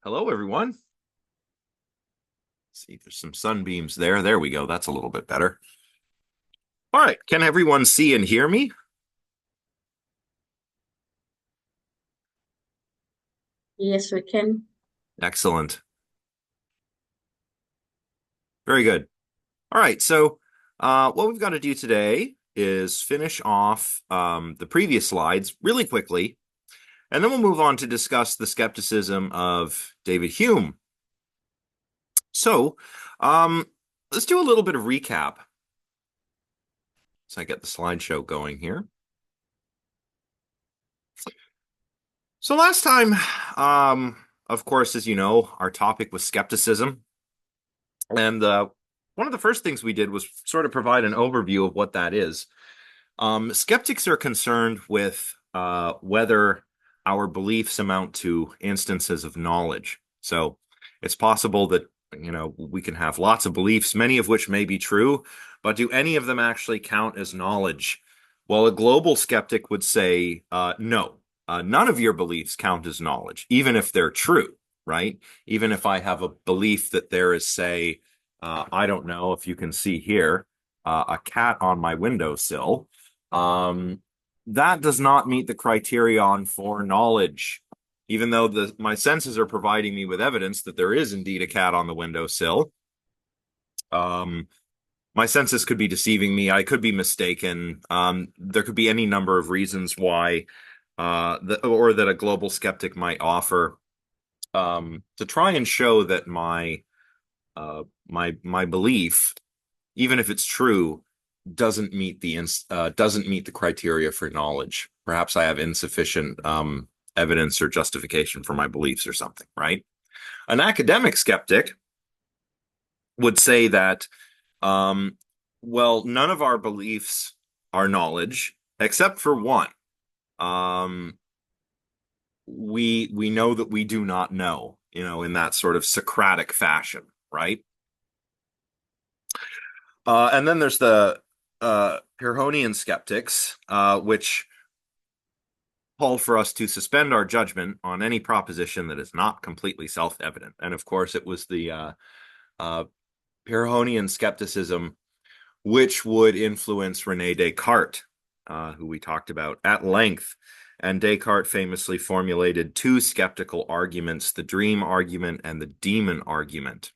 Hello, everyone. See if there's some sunbeams there. There we go. That's a little bit better. All right. Can everyone see and hear me? Yes, we can. Excellent. Very good. All right. So what we've got to do today is finish off the previous slides really quickly, and then we'll move on to discuss the skepticism of David Hume. So um, let's do a little bit of recap. So I get the slideshow going here. So last time, of course, as you know, our topic was skepticism. And one of the first things we did was sort of provide an overview of what that is. Skeptics are concerned with whether our beliefs amount to instances of knowledge. So it's possible that, we can have lots of beliefs, many of which may be true, but do any of them actually count as knowledge? Well, a global skeptic would say, no, none of your beliefs count as knowledge, even if they're true, right? Even if I have a belief that there is, say, I don't know if you can see here, a cat on my windowsill. Um, that does not meet the criterion for knowledge, even though my senses are providing me with evidence that there is indeed a cat on the windowsill. Um, my senses could be deceiving me. I could be mistaken. There could be any number of reasons why, or that a global skeptic might offer to try and show that my belief, even if it's true, doesn't meet the criteria for knowledge. Perhaps I have insufficient evidence or justification for my beliefs or something, right? An academic skeptic would say that, um, well, none of our beliefs are knowledge except for one. Um, we know that we do not know, in that sort of Socratic fashion, right? And then there's the Pyrrhonian skeptics, which call for us to suspend our judgment on any proposition that is not completely self-evident. And of course, it was the uh, Pyrrhonian skepticism which would influence Rene Descartes, who we talked about at length. And Descartes famously formulated two skeptical arguments, the dream argument and the demon argument.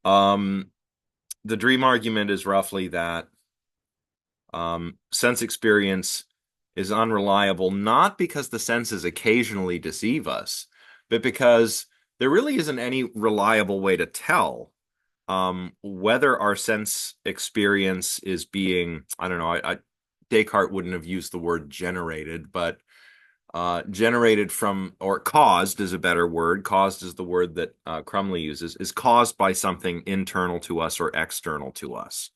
Um, the dream argument is roughly that sense experience is unreliable, not because the senses occasionally deceive us, but because there really isn't any reliable way to tell whether our sense experience is being, I don't know, Descartes wouldn't have used the word generated, but generated from, or caused is a better word. Caused is the word that Crumley uses, is caused by something internal to us or external to us.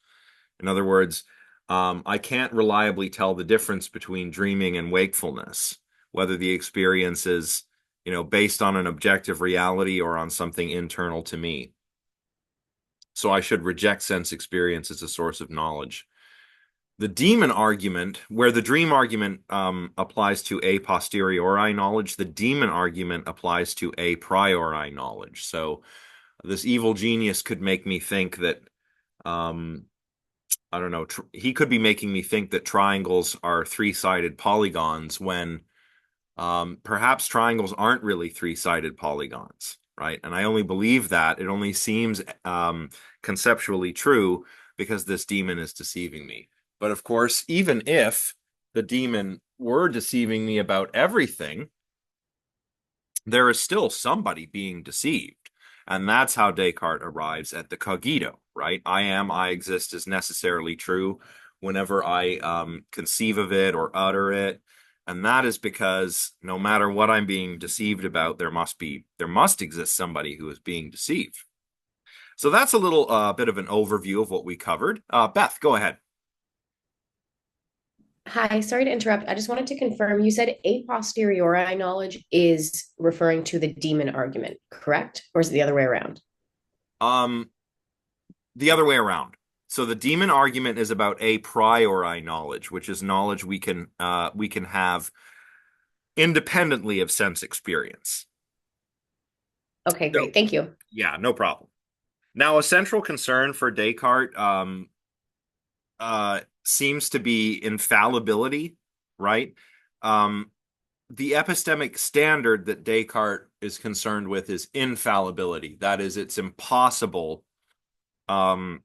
In other words, I can't reliably tell the difference between dreaming and wakefulness, whether the experience is, based on an objective reality or on something internal to me. So I should reject sense experience as a source of knowledge. The demon argument, where the dream argument applies to a posteriori knowledge, the demon argument applies to a priori knowledge. So this evil genius could make me think that um, I don't know, he could be making me think that triangles are three-sided polygons when perhaps triangles aren't really three-sided polygons, right? And I only believe that. It only seems conceptually true because this demon is deceiving me. But of course, even if the demon were deceiving me about everything, there is still somebody being deceived. And that's how Descartes arrives at the cogito, right? I am, I exist is necessarily true whenever I conceive of it or utter it. And that is because no matter what I'm being deceived about, there must exist somebody who is being deceived. So that's a little bit of an overview of what we covered. Beth, go ahead. Hi, sorry to interrupt. I just wanted to confirm you said a posteriori knowledge is referring to the demon argument, correct? Or is it the other way around? Um, the other way around. So the demon argument is about a priori knowledge, which is knowledge we can have independently of sense experience. Okay, So, great. Thank you. yeah, no problem. Now, a central concern for Descartes seems to be infallibility, right? Um, the epistemic standard that Descartes is concerned with is infallibility. That is, um,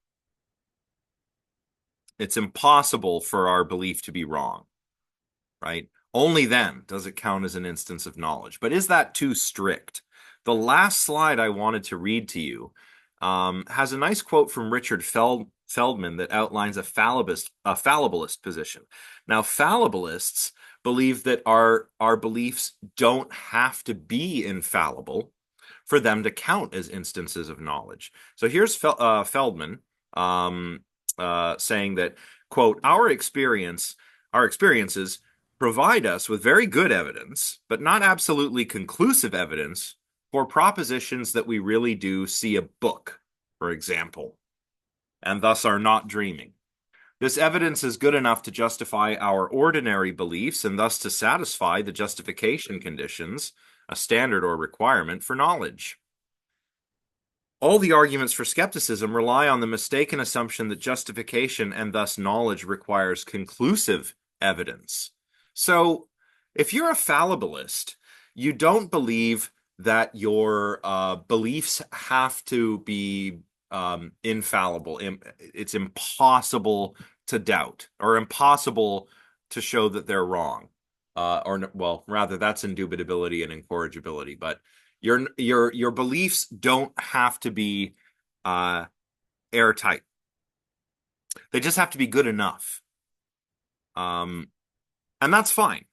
it's impossible for our belief to be wrong, right? Only then does it count as an instance of knowledge. But is that too strict? The last slide I wanted to read to you has a nice quote from Richard Feldman that outlines a fallibilist position. Now, fallibilists believe that our beliefs don't have to be infallible for them to count as instances of knowledge. So here's Feldman um, saying that, quote, our experiences provide us with very good evidence, but not absolutely conclusive evidence for propositions that we really do see a book, for example, and thus are not dreaming. This evidence is good enough to justify our ordinary beliefs and thus to satisfy the justification conditions, a standard or requirement for knowledge. All the arguments for skepticism rely on the mistaken assumption that justification and thus knowledge requires conclusive evidence. So, if you're a fallibilist, you don't believe that your beliefs have to be infallible. It's impossible to doubt or impossible to show that they're wrong. Or, well, rather, that's indubitability and incorrigibility. But your beliefs don't have to be uh, airtight. They just have to be good enough. Um, and that's fine.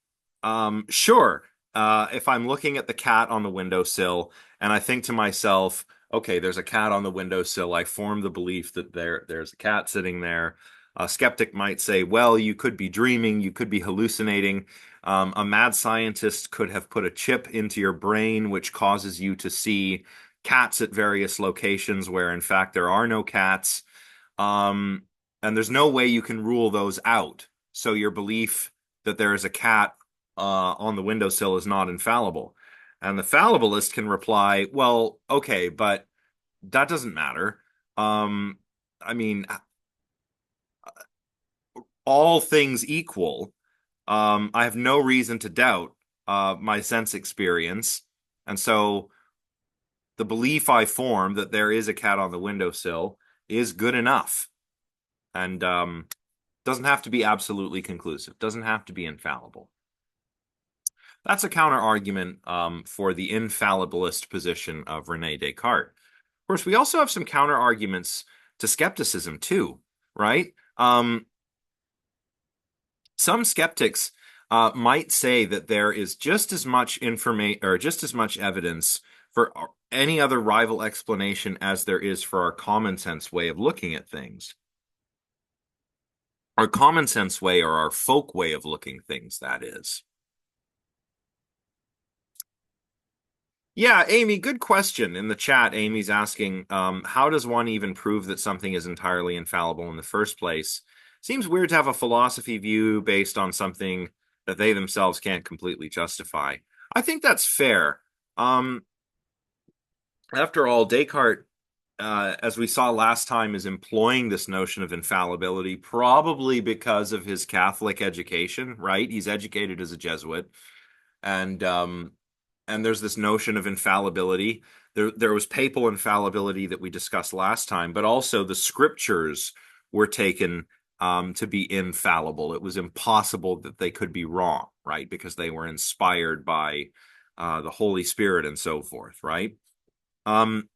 Sure, if I'm looking at the cat on the windowsill and I think to myself, okay, there's a cat on the windowsill, I form the belief that there's a cat sitting there. A skeptic might say, well, you could be dreaming, you could be hallucinating. A mad scientist could have put a chip into your brain, which causes you to see cats at various locations where, in fact, there are no cats. Um, and there's no way you can rule those out. So your belief that there is a cat on the windowsill is not infallible. And the fallibilist can reply, well, okay, but that doesn't matter. Um, I mean, all things equal, I have no reason to doubt my sense experience. And so the belief I form that there is a cat on the windowsill is good enough. And doesn't have to be absolutely conclusive, doesn't have to be infallible. That's a counter argument for the infallibilist position of Rene Descartes. Of course, we also have some counter arguments to skepticism too, right? Some skeptics might say that there is just as much information or just as much evidence for any other rival explanation as there is for our common sense way of looking at things. Our common sense way or our folk way of looking things, that is. Yeah, Amy, good question. In the chat, Amy's asking, how does one even prove that something is entirely infallible in the first place? Seems weird to have a philosophy view based on something that they themselves can't completely justify. I think that's fair. Um, After all, Descartes, as we saw last time, is employing this notion of infallibility probably because of his Catholic education, right? He's educated as a Jesuit, and there's this notion of infallibility. There was papal infallibility that we discussed last time, but also the scriptures were taken to be infallible. It was impossible that they could be wrong, right? Because they were inspired by the Holy Spirit and so forth, right? Um,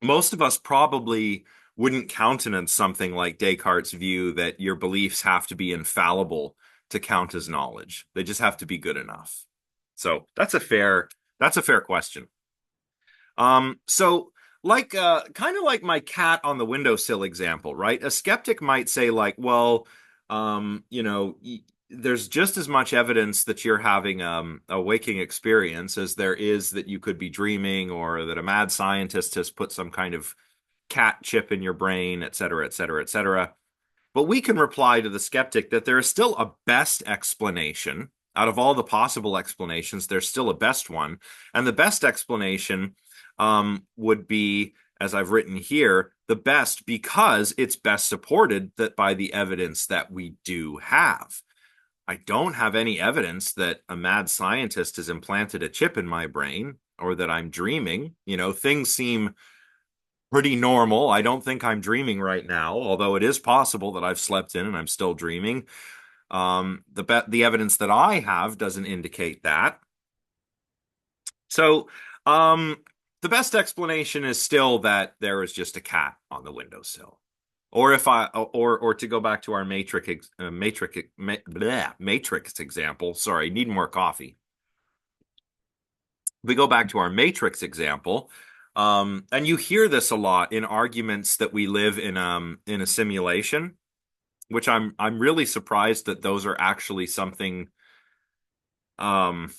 Most of us probably wouldn't countenance something like Descartes' view that your beliefs have to be infallible to count as knowledge. They just have to be good enough. So that's a fair question. So like kind of like my cat on the windowsill example, right? A skeptic might say like, well, there's just as much evidence that you're having a waking experience as there is that you could be dreaming or that a mad scientist has put some kind of cat chip in your brain, et cetera, et cetera, et cetera. But we can reply to the skeptic that there is still a best explanation. Out of all the possible explanations, there's still a best one. And the best explanation would be, as I've written here, the best because it's best supported that by the evidence that we do have. I don't have any evidence that a mad scientist has implanted a chip in my brain or that I'm dreaming. Things seem pretty normal. I don't think I'm dreaming right now, although it is possible that I've slept in and I'm still dreaming. The evidence that I have doesn't indicate that. So, the best explanation is still that there is just a cat on the windowsill. Or to go back to our matrix example. Sorry, need more coffee. We go back to our matrix example, and you hear this a lot in arguments that we live in a simulation, which I'm really surprised that those are actually something um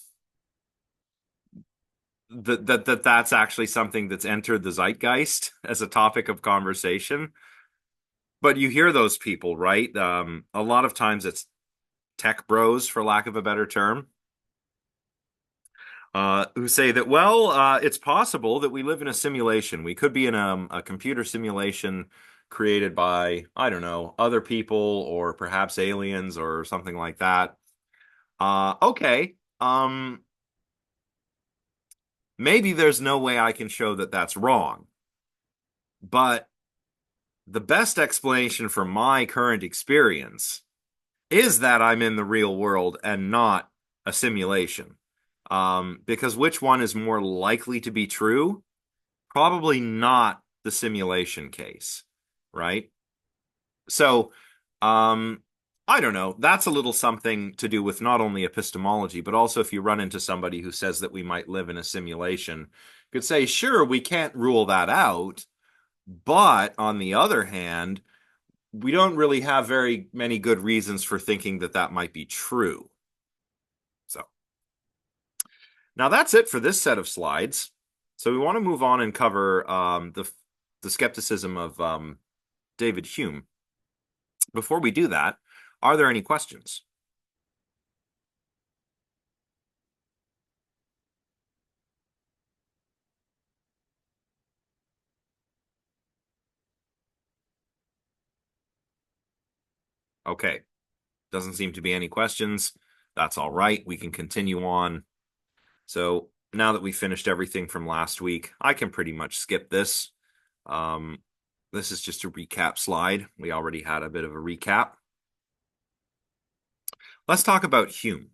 that's actually something that's entered the zeitgeist as a topic of conversation. But you hear those people, right? A lot of times it's tech bros, for lack of a better term, who say that, well, it's possible that we live in a simulation. We could be in a computer simulation created by, I don't know, other people or perhaps aliens or something like that. Okay. Maybe there's no way I can show that that's wrong. But the best explanation for my current experience is that I'm in the real world and not a simulation. Because which one is more likely to be true? Probably not the simulation case, right? So, um, I don't know. That's a little something to do with not only epistemology, but also if you run into somebody who says that we might live in a simulation, you could say, sure, we can't rule that out. But on the other hand, we don't really have very many good reasons for thinking that that might be true. So now that's it for this set of slides. So we want to move on and cover the skepticism of David Hume. Before we do that, are there any questions? Okay, doesn't seem to be any questions. That's all right. We can continue on. So now that we finished everything from last week, I can pretty much skip this. Um, this is just a recap slide. We already had a bit of a recap. Let's talk about Hume,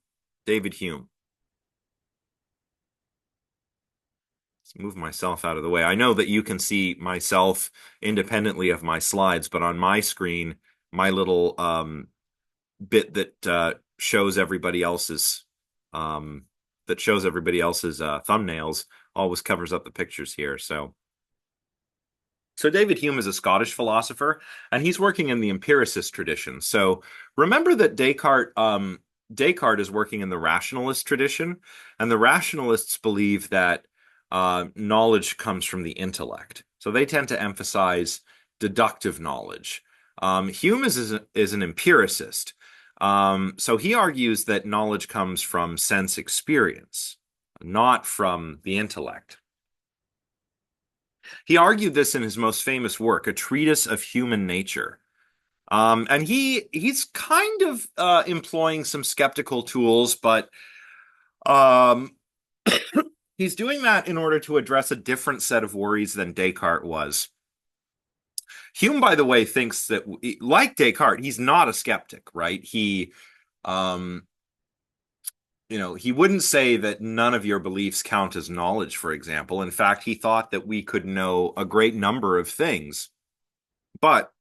David Hume. Let's move myself out of the way. I know that you can see myself independently of my slides, but on my screen, my little bit shows everybody else's um, thumbnails always covers up the pictures here. So David Hume is a Scottish philosopher, and he's working in the empiricist tradition. So remember that Descartes is working in the rationalist tradition, and the rationalists believe that knowledge comes from the intellect. So they tend to emphasize deductive knowledge. Hume is an empiricist. So he argues that knowledge comes from sense experience, not from the intellect. He argued this in his most famous work, A Treatise of Human Nature. And he's kind of employing some skeptical tools, but um, he's doing that in order to address a different set of worries than Descartes was. Hume, by the way, thinks that, like Descartes, he's not a skeptic, right? Um, he wouldn't say that none of your beliefs count as knowledge, for example. In fact, he thought that we could know a great number of things. But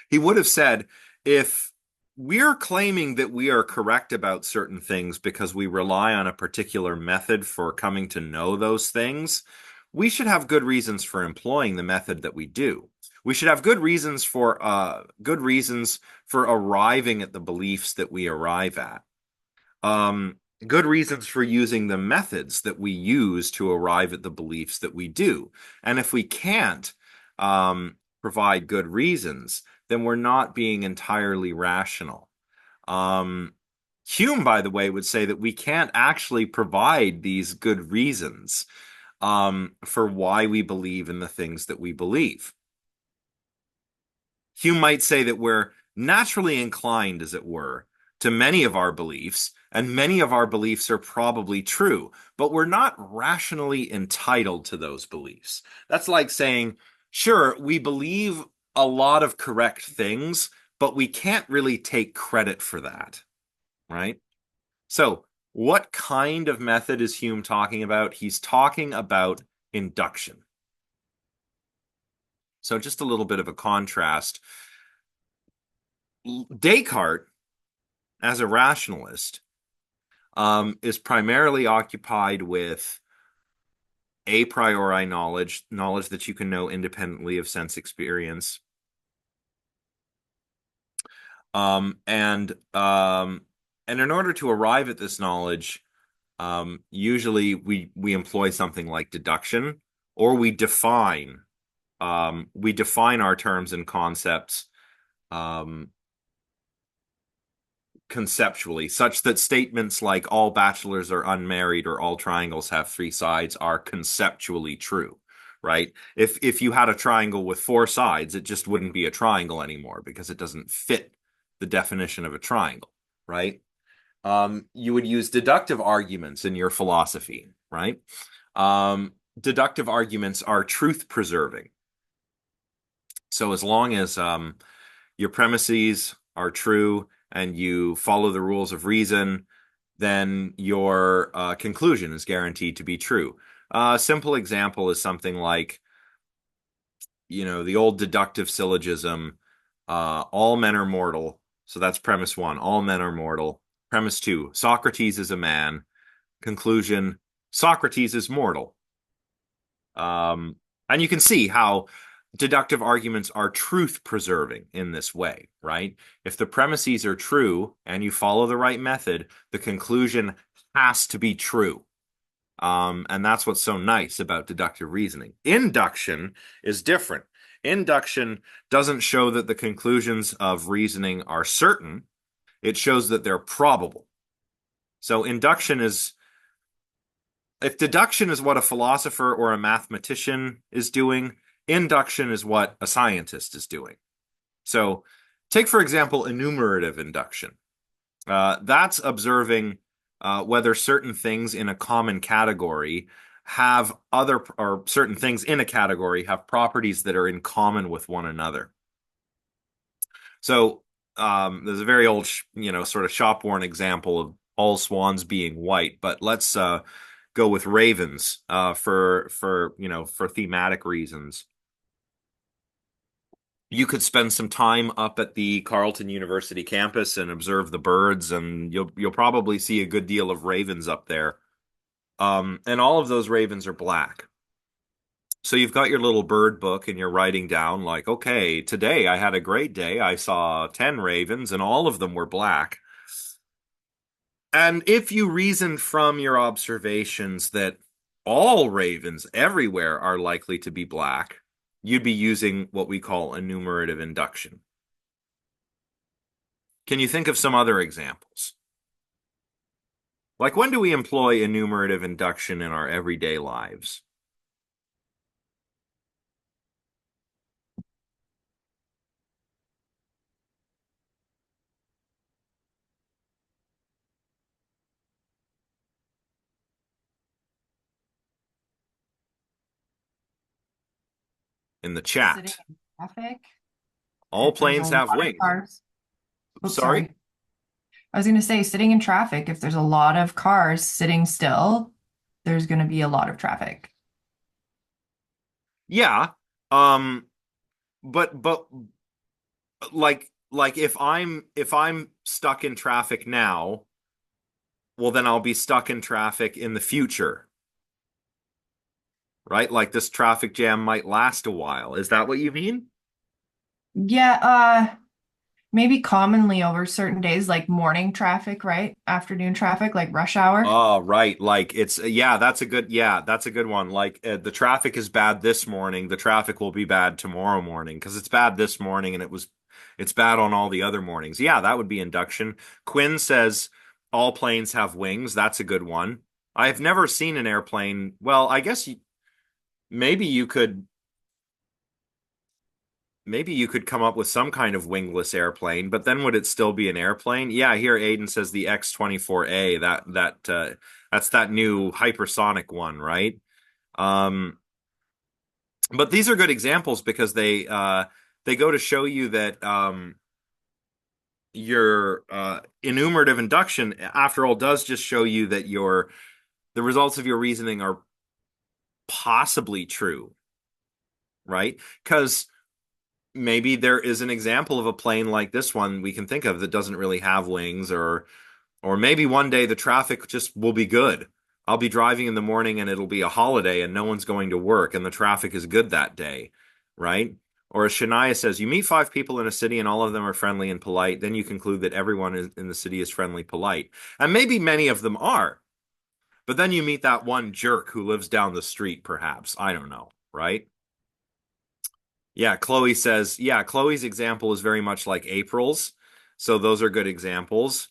he would have said, if we're claiming that we are correct about certain things because we rely on a particular method for coming to know those things, we should have good reasons for employing the method that we do. We should have good reasons for arriving at the beliefs that we arrive at. Good reasons for using the methods that we use to arrive at the beliefs that we do. And if we can't provide good reasons, then we're not being entirely rational. Um, Hume, by the way, would say that we can't actually provide these good reasons. for why we believe in the things that we believe. Hume might say that we're naturally inclined, as it were, to many of our beliefs, and many of our beliefs are probably true, but we're not rationally entitled to those beliefs. That's like saying, sure, we believe a lot of correct things, but we can't really take credit for that, right? So, what kind of method is Hume talking about? He's talking about induction. So, just a little bit of a contrast. Descartes, as a rationalist, is primarily occupied with a priori knowledge, knowledge that you can know independently of sense experience. Um, and um, and in order to arrive at this knowledge, usually we employ something like deduction, or we define our terms and concepts um, conceptually, such that statements like all bachelors are unmarried or all triangles have three sides are conceptually true, right? If you had a triangle with four sides, it just wouldn't be a triangle anymore because it doesn't fit the definition of a triangle, right? You would use deductive arguments in your philosophy, right? Deductive arguments are truth preserving. So as long as your premises are true and you follow the rules of reason, then your conclusion is guaranteed to be true. A simple example is something like, the old deductive syllogism, all men are mortal. So that's premise one, all men are mortal. Premise two, Socrates is a man. Conclusion, Socrates is mortal. Um, and you can see how deductive arguments are truth preserving in this way, right? If the premises are true and you follow the right method, the conclusion has to be true. And that's what's so nice about deductive reasoning. Induction is different. Induction doesn't show that the conclusions of reasoning are certain, it shows that they're probable. So induction is if deduction is what a philosopher or a mathematician is doing, induction is what a scientist is doing. So, take, for example, enumerative induction. That's observing whether certain things in a common category have or certain things in a category have properties that are in common with one another. So, there's a very old, sort of shop-worn example of all swans being white, but let's go with ravens for thematic reasons. You could spend some time up at the Carleton University campus and observe the birds, and you'll probably see a good deal of ravens up there. And all of those ravens are black. So you've got your little bird book and you're writing down like, okay, today I had a great day. I saw 10 ravens and all of them were black. And if you reason from your observations that all ravens everywhere are likely to be black, you'd be using what we call enumerative induction. Can you think of some other examples? Like, when do we employ enumerative induction in our everyday lives? In the Sitting chat. in traffic All if there's a planes lot have of wings. cars. Oops, Sorry? sorry. I was going to say, sitting in traffic, if there's a lot of cars sitting still, there's going to be a lot of traffic. Yeah. Um, but like if I'm stuck in traffic now, well then I'll be stuck in traffic in the future, right? Like this traffic jam might last a while. Is that what you mean? Yeah, maybe commonly over certain days, like morning traffic, right? Afternoon traffic, like rush hour. Oh, right. Like that's a good one. Like the traffic is bad this morning, the traffic will be bad tomorrow morning because it's bad this morning and it's bad on all the other mornings. Yeah, that would be induction. Quinn says all planes have wings. That's a good one. I've never seen an airplane. Well, I guess maybe you could maybe you could come up with some kind of wingless airplane, but then would it still be an airplane? Yeah, here Aiden says the X-24A, that's that new hypersonic one, right? Um, but these are good examples because they go to show you that your enumerative induction, after all, does just show you that your the results of your reasoning are possibly true, right? Because maybe there is an example of a plane like this one we can think of that doesn't really have wings, or maybe one day the traffic just will be good. I'll be driving in the morning and it'll be a holiday and no one's going to work and the traffic is good that day, right? Or as Shania says, you meet five people in a city and all of them are friendly and polite, then you conclude that everyone in the city is friendly, polite. And maybe many of them are, but then you meet that one jerk who lives down the street, perhaps. I don't know, right? Yeah, Chloe says, yeah, Chloe's example is very much like April's. So those are good examples.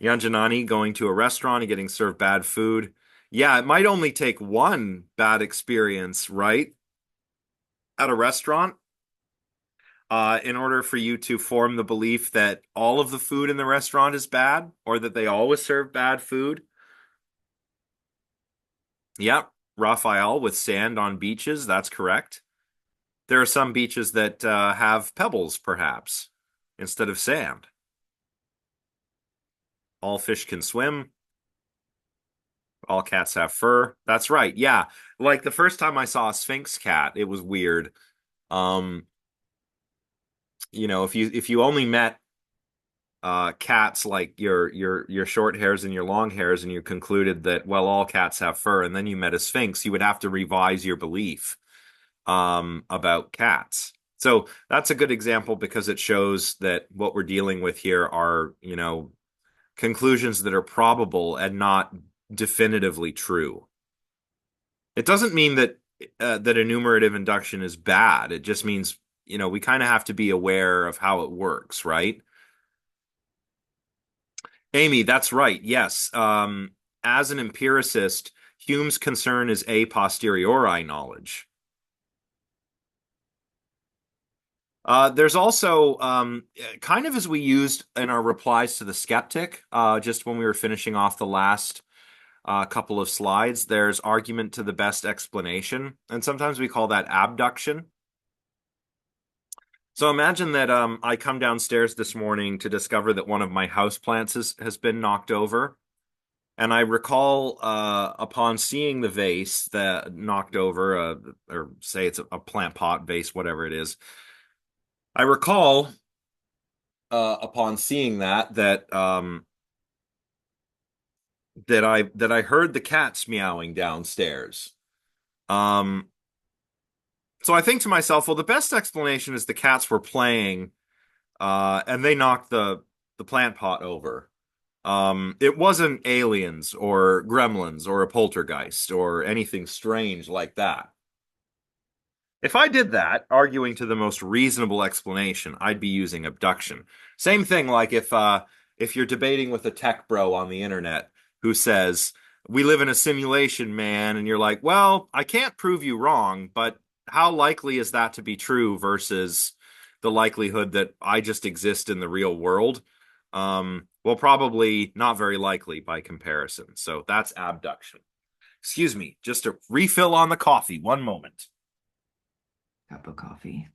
Yanjanani going to a restaurant and getting served bad food. Yeah, it might only take one bad experience, right? At a restaurant, in order for you to form the belief that all of the food in the restaurant is bad or that they always serve bad food. Yep, Raphael with sand on beaches. That's correct. There are some beaches that have pebbles, perhaps, instead of sand. All fish can swim. All cats have fur. That's right. Yeah. Like the first time I saw a Sphinx cat, it was weird. Um, if you only met cats like your short hairs and your long hairs and you concluded that, well, all cats have fur, and then you met a Sphinx, you would have to revise your belief about cats. So that's a good example because it shows that what we're dealing with here are, conclusions that are probable and not definitively true. It doesn't mean that enumerative induction is bad. It just means, we kind of have to be aware of how it works, right? Amy, that's right. Yes. As an empiricist, Hume's concern is a posteriori knowledge. There's also, kind of as we used in our replies to the skeptic, just when we were finishing off the last couple of slides, there's argument to the best explanation, and sometimes we call that abduction. So imagine that I come downstairs this morning to discover that one of my houseplants has been knocked over. And I recall upon seeing the vase that knocked over, or say it's a plant pot vase, whatever it is, I recall upon seeing that I heard the cats meowing downstairs. Um, so I think to myself, well, the best explanation is the cats were playing, and they knocked the plant pot over. It wasn't aliens or gremlins or a poltergeist or anything strange like that. If I did that, arguing to the most reasonable explanation, I'd be using abduction. Same thing like if you're debating with a tech bro on the internet who says, "We live in a simulation, man," and you're like, "Well, I can't prove you wrong, but how likely is that to be true versus the likelihood that I just exist in the real world?" Well, probably not very likely by comparison. So that's abduction. Excuse me, just a refill on the coffee. One moment. Cup of coffee.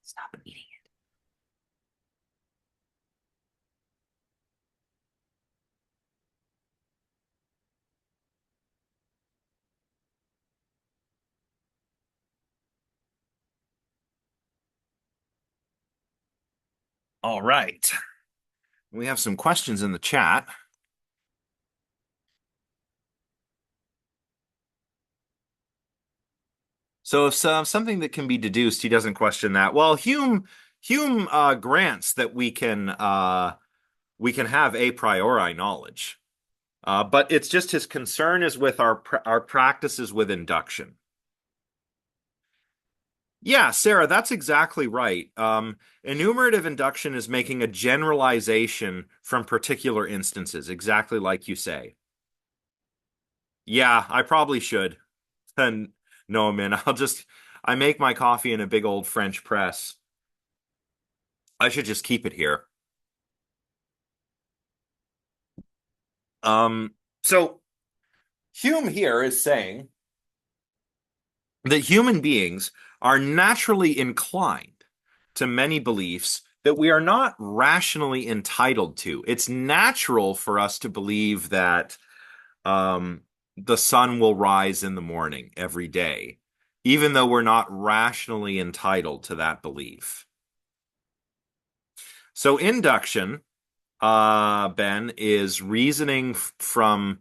Stop eating it. All right. We have some questions in the chat. So if something that can be deduced, he doesn't question that. Well, Hume grants that we can have a priori knowledge, but it's just his concern is with our practices with induction. Yeah, Sarah, that's exactly right. Enumerative induction is making a generalization from particular instances, exactly like you say. Yeah, I probably should. And no, man, I make my coffee in a big old French press. I should just keep it here. Um, so Hume here is saying that human beings are naturally inclined to many beliefs that we are not rationally entitled to. It's natural for us to believe that um, the sun will rise in the morning every day, even though we're not rationally entitled to that belief. So induction, Ben, is reasoning from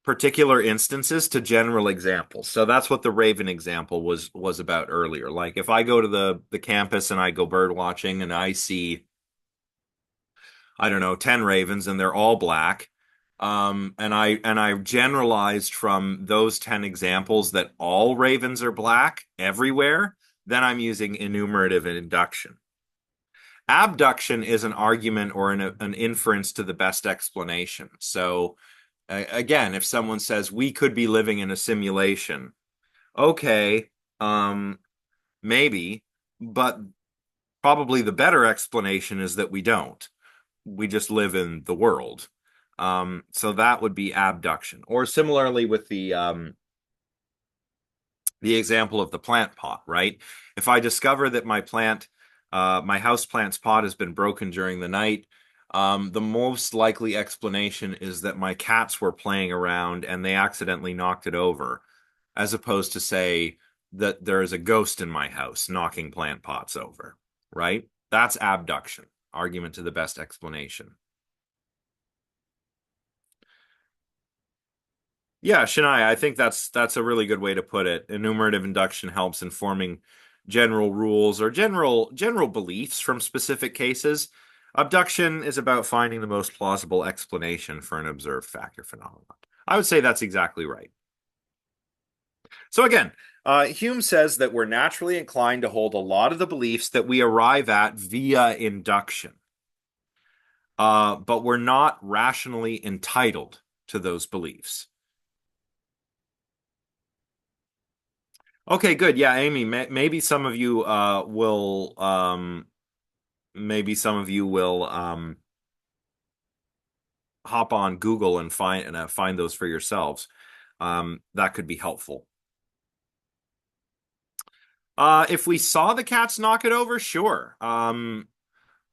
particular instances to general examples. So that's what the raven example was about earlier. Like if I go to the campus and I go bird watching and I see, I don't know, 10 ravens and they're all black, and I generalized from those 10 examples that all ravens are black everywhere, then I'm using enumerative induction. Abduction is an argument or an inference to the best explanation. So again, if someone says we could be living in a simulation, okay, um, maybe, but probably the better explanation is that we don't. We just live in the world. So that would be abduction. Or similarly with the example of the plant pot, right? If I discover that my house plant's pot has been broken during the night, the most likely explanation is that my cats were playing around and they accidentally knocked it over, as opposed to say that there is a ghost in my house knocking plant pots over, right? That's abduction, argument to the best explanation. Yeah, Shania, I think that's a really good way to put it. Enumerative induction helps in forming general rules or general beliefs from specific cases. Abduction is about finding the most plausible explanation for an observed fact or phenomenon. I would say that's exactly right. So again, Hume says that we're naturally inclined to hold a lot of the beliefs that we arrive at via induction, but we're not rationally entitled to those beliefs. Okay, good. Yeah, Amy, maybe some of you will maybe some of you will hop on Google and find those for yourselves. That could be helpful. If we saw the cats knock it over, sure. Um,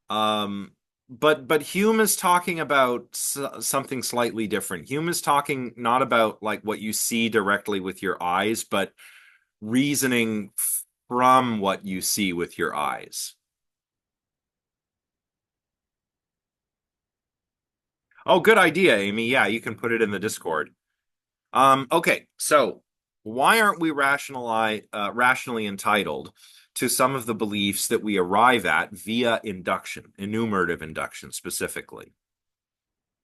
but Hume is talking about something slightly different. Hume is talking not about like what you see directly with your eyes, but reasoning from what you see with your eyes. Oh, good idea, Amy. Yeah, you can put it in the Discord. Okay, so why aren't we rationally entitled to some of the beliefs that we arrive at via induction, enumerative induction specifically?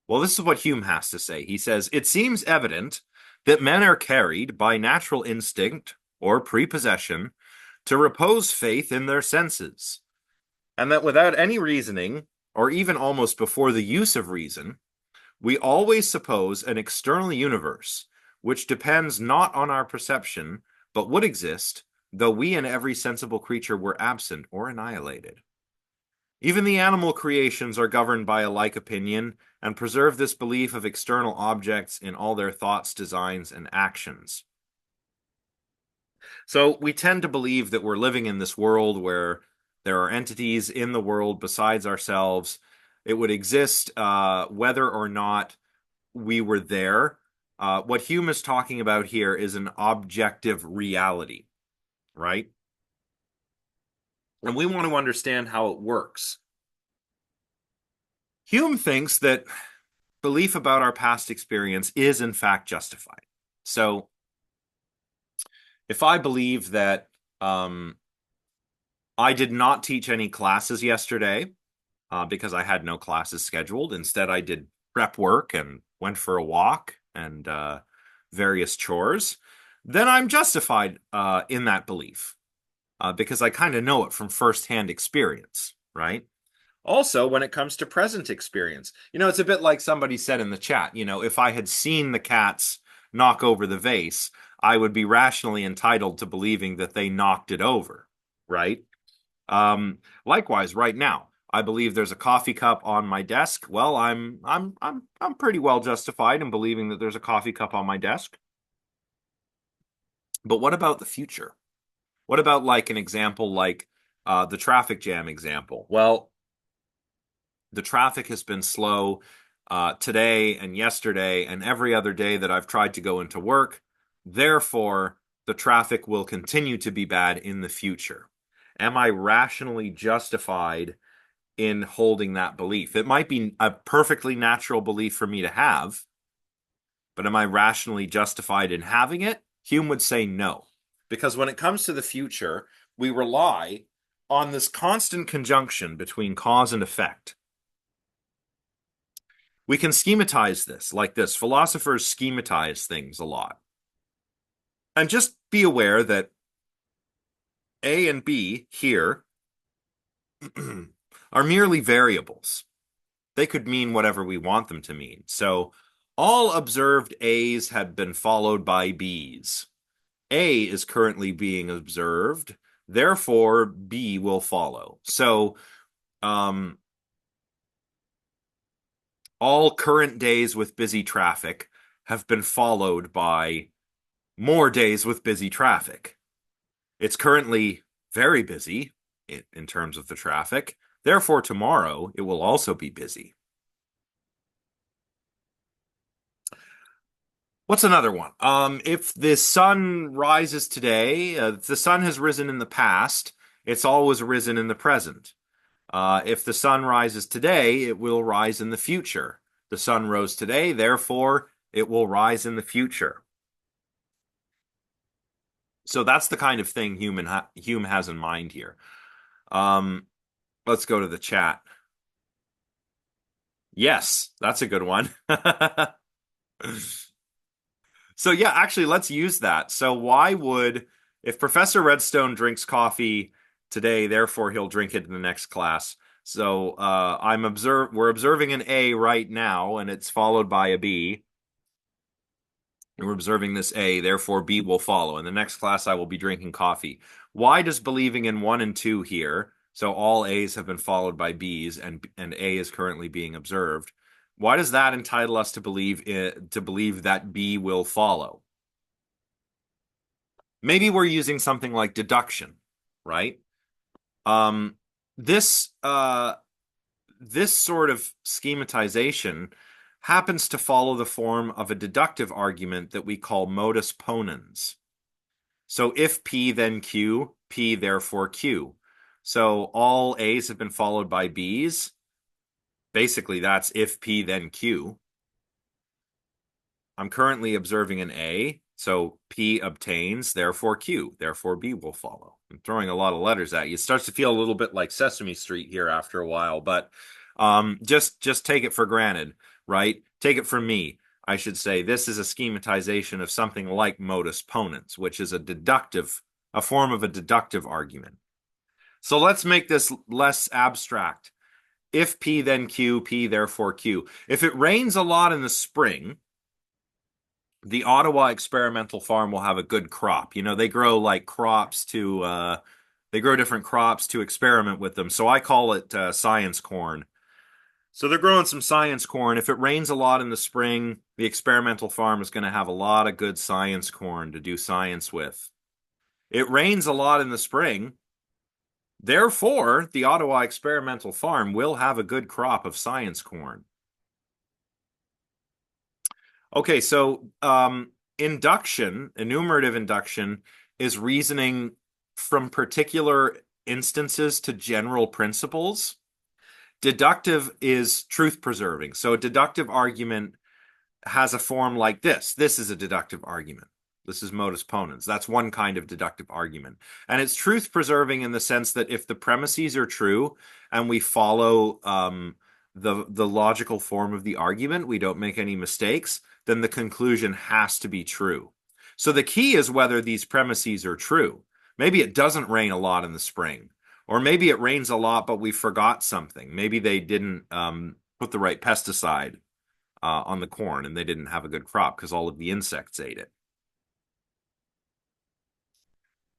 Well, this is what Hume has to say. He says, it seems evident that men are carried by natural instinct or prepossession to repose faith in their senses, and that without any reasoning, or even almost before the use of reason, we always suppose an external universe, which depends not on our perception, but would exist, though we and every sensible creature were absent or annihilated. Even the animal creations are governed by a like opinion, and preserve this belief of external objects in all their thoughts, designs, and actions. So we tend to believe that we're living in this world where there are entities in the world besides ourselves. It would exist whether or not we were there. What Hume is talking about here is an objective reality, right? And we want to understand how it works. Hume thinks that belief about our past experience is in fact justified. So if I believe that I did not teach any classes yesterday because I had no classes scheduled, instead I did prep work and went for a walk and various chores, then I'm justified in that belief. because I kind of know it from firsthand experience, right? Also, when it comes to present experience, it's a bit like somebody said in the chat, if I had seen the cats knock over the vase, I would be rationally entitled to believing that they knocked it over, right? Likewise, right now, I believe there's a coffee cup on my desk. Well, I'm pretty well justified in believing that there's a coffee cup on my desk. But what about the future? What about like an example like the traffic jam example? Well, the traffic has been slow today and yesterday and every other day that I've tried to go into work. Therefore, the traffic will continue to be bad in the future. Am I rationally justified in holding that belief? It might be a perfectly natural belief for me to have, but am I rationally justified in having it? Hume would say no. Because when it comes to the future, we rely on this constant conjunction between cause and effect. We can schematize this like this. Philosophers schematize things a lot. And just be aware that A and B here are merely variables. They could mean whatever we want them to mean. So all observed A's have been followed by B's. A is currently being observed, therefore B will follow. So all current days with busy traffic have been followed by more days with busy traffic. It's currently very busy in terms of the traffic. Therefore, tomorrow it will also be busy. What's another one? If the sun rises today, if the sun has risen in the past, it's always risen in the present. If the sun rises today, it will rise in the future. The sun rose today, therefore it will rise in the future. So that's the kind of thing Hume has in mind here. Let's go to the chat. Yes, that's a good one. So yeah, actually, let's use that. So if Professor Redstone drinks coffee today, therefore he'll drink it in the next class. So we're observing an A right now, and it's followed by a B. And we're observing this A, therefore B will follow. In the next class, I will be drinking coffee. Why does believing in 1 and 2 here, so all A's have been followed by B's, and A is currently being observed, why does that entitle us to believe that B will follow? Maybe we're using something like deduction, right? This sort of schematization happens to follow the form of a deductive argument that we call modus ponens. So if P then Q, P therefore Q. So all A's have been followed by B's. Basically, that's if P then Q. I'm currently observing an A, so P obtains, therefore Q, therefore B will follow. I'm throwing a lot of letters at you. It starts to feel a little bit like Sesame Street here after a while, but just take it for granted, right? Take it from me. I should say this is a schematization of something like modus ponens, which is a form of a deductive argument. So let's make this less abstract. If P then Q, P therefore Q. If it rains a lot in the spring, the Ottawa experimental farm will have a good crop. They grow like they grow different crops to experiment with them. So I call it science corn. So they're growing some science corn. If it rains a lot in the spring, the experimental farm is going to have a lot of good science corn to do science with. It rains a lot in the spring. Therefore, the Ottawa experimental farm will have a good crop of science corn. Okay, so enumerative induction, is reasoning from particular instances to general principles. Deductive is truth preserving. So a deductive argument has a form like this. This is a deductive argument. This is modus ponens. That's one kind of deductive argument. And it's truth preserving in the sense that if the premises are true and we follow the logical form of the argument, we don't make any mistakes, then the conclusion has to be true. So the key is whether these premises are true. Maybe it doesn't rain a lot in the spring. Or maybe it rains a lot, but we forgot something. Maybe they didn't put the right pesticide on the corn and they didn't have a good crop because all of the insects ate it.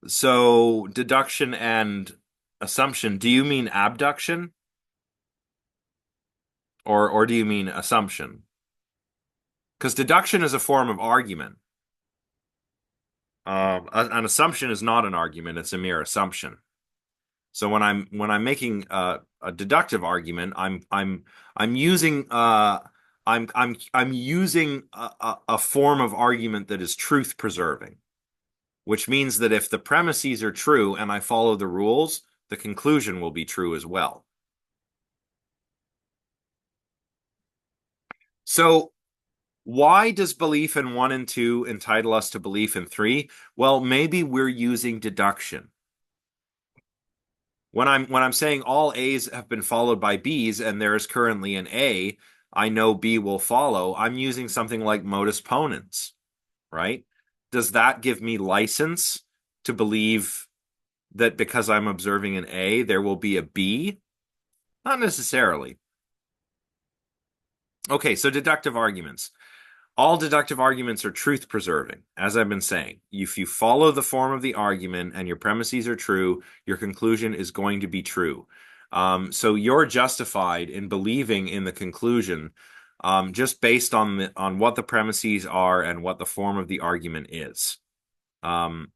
So deduction and assumption, do you mean abduction? Or do you mean assumption? Because deduction is a form of argument. An assumption is not an argument; it's a mere assumption. So when I'm making a deductive argument, I'm using I'm using a form of argument that is truth preserving, which means that if the premises are true and I follow the rules, the conclusion will be true as well. So why does belief in 1 and 2 entitle us to belief in 3? Well, maybe we're using deduction. When I'm saying all A's have been followed by B's and there is currently an A, I know B will follow. I'm using something like modus ponens, right? Does that give me license to believe that because I'm observing an A, there will be a B? Not necessarily. Okay, so deductive arguments. All deductive arguments are truth preserving, as I've been saying. If you follow the form of the argument and your premises are true, your conclusion is going to be true. So you're justified in believing in the conclusion just based on what the premises are and what the form of the argument is. So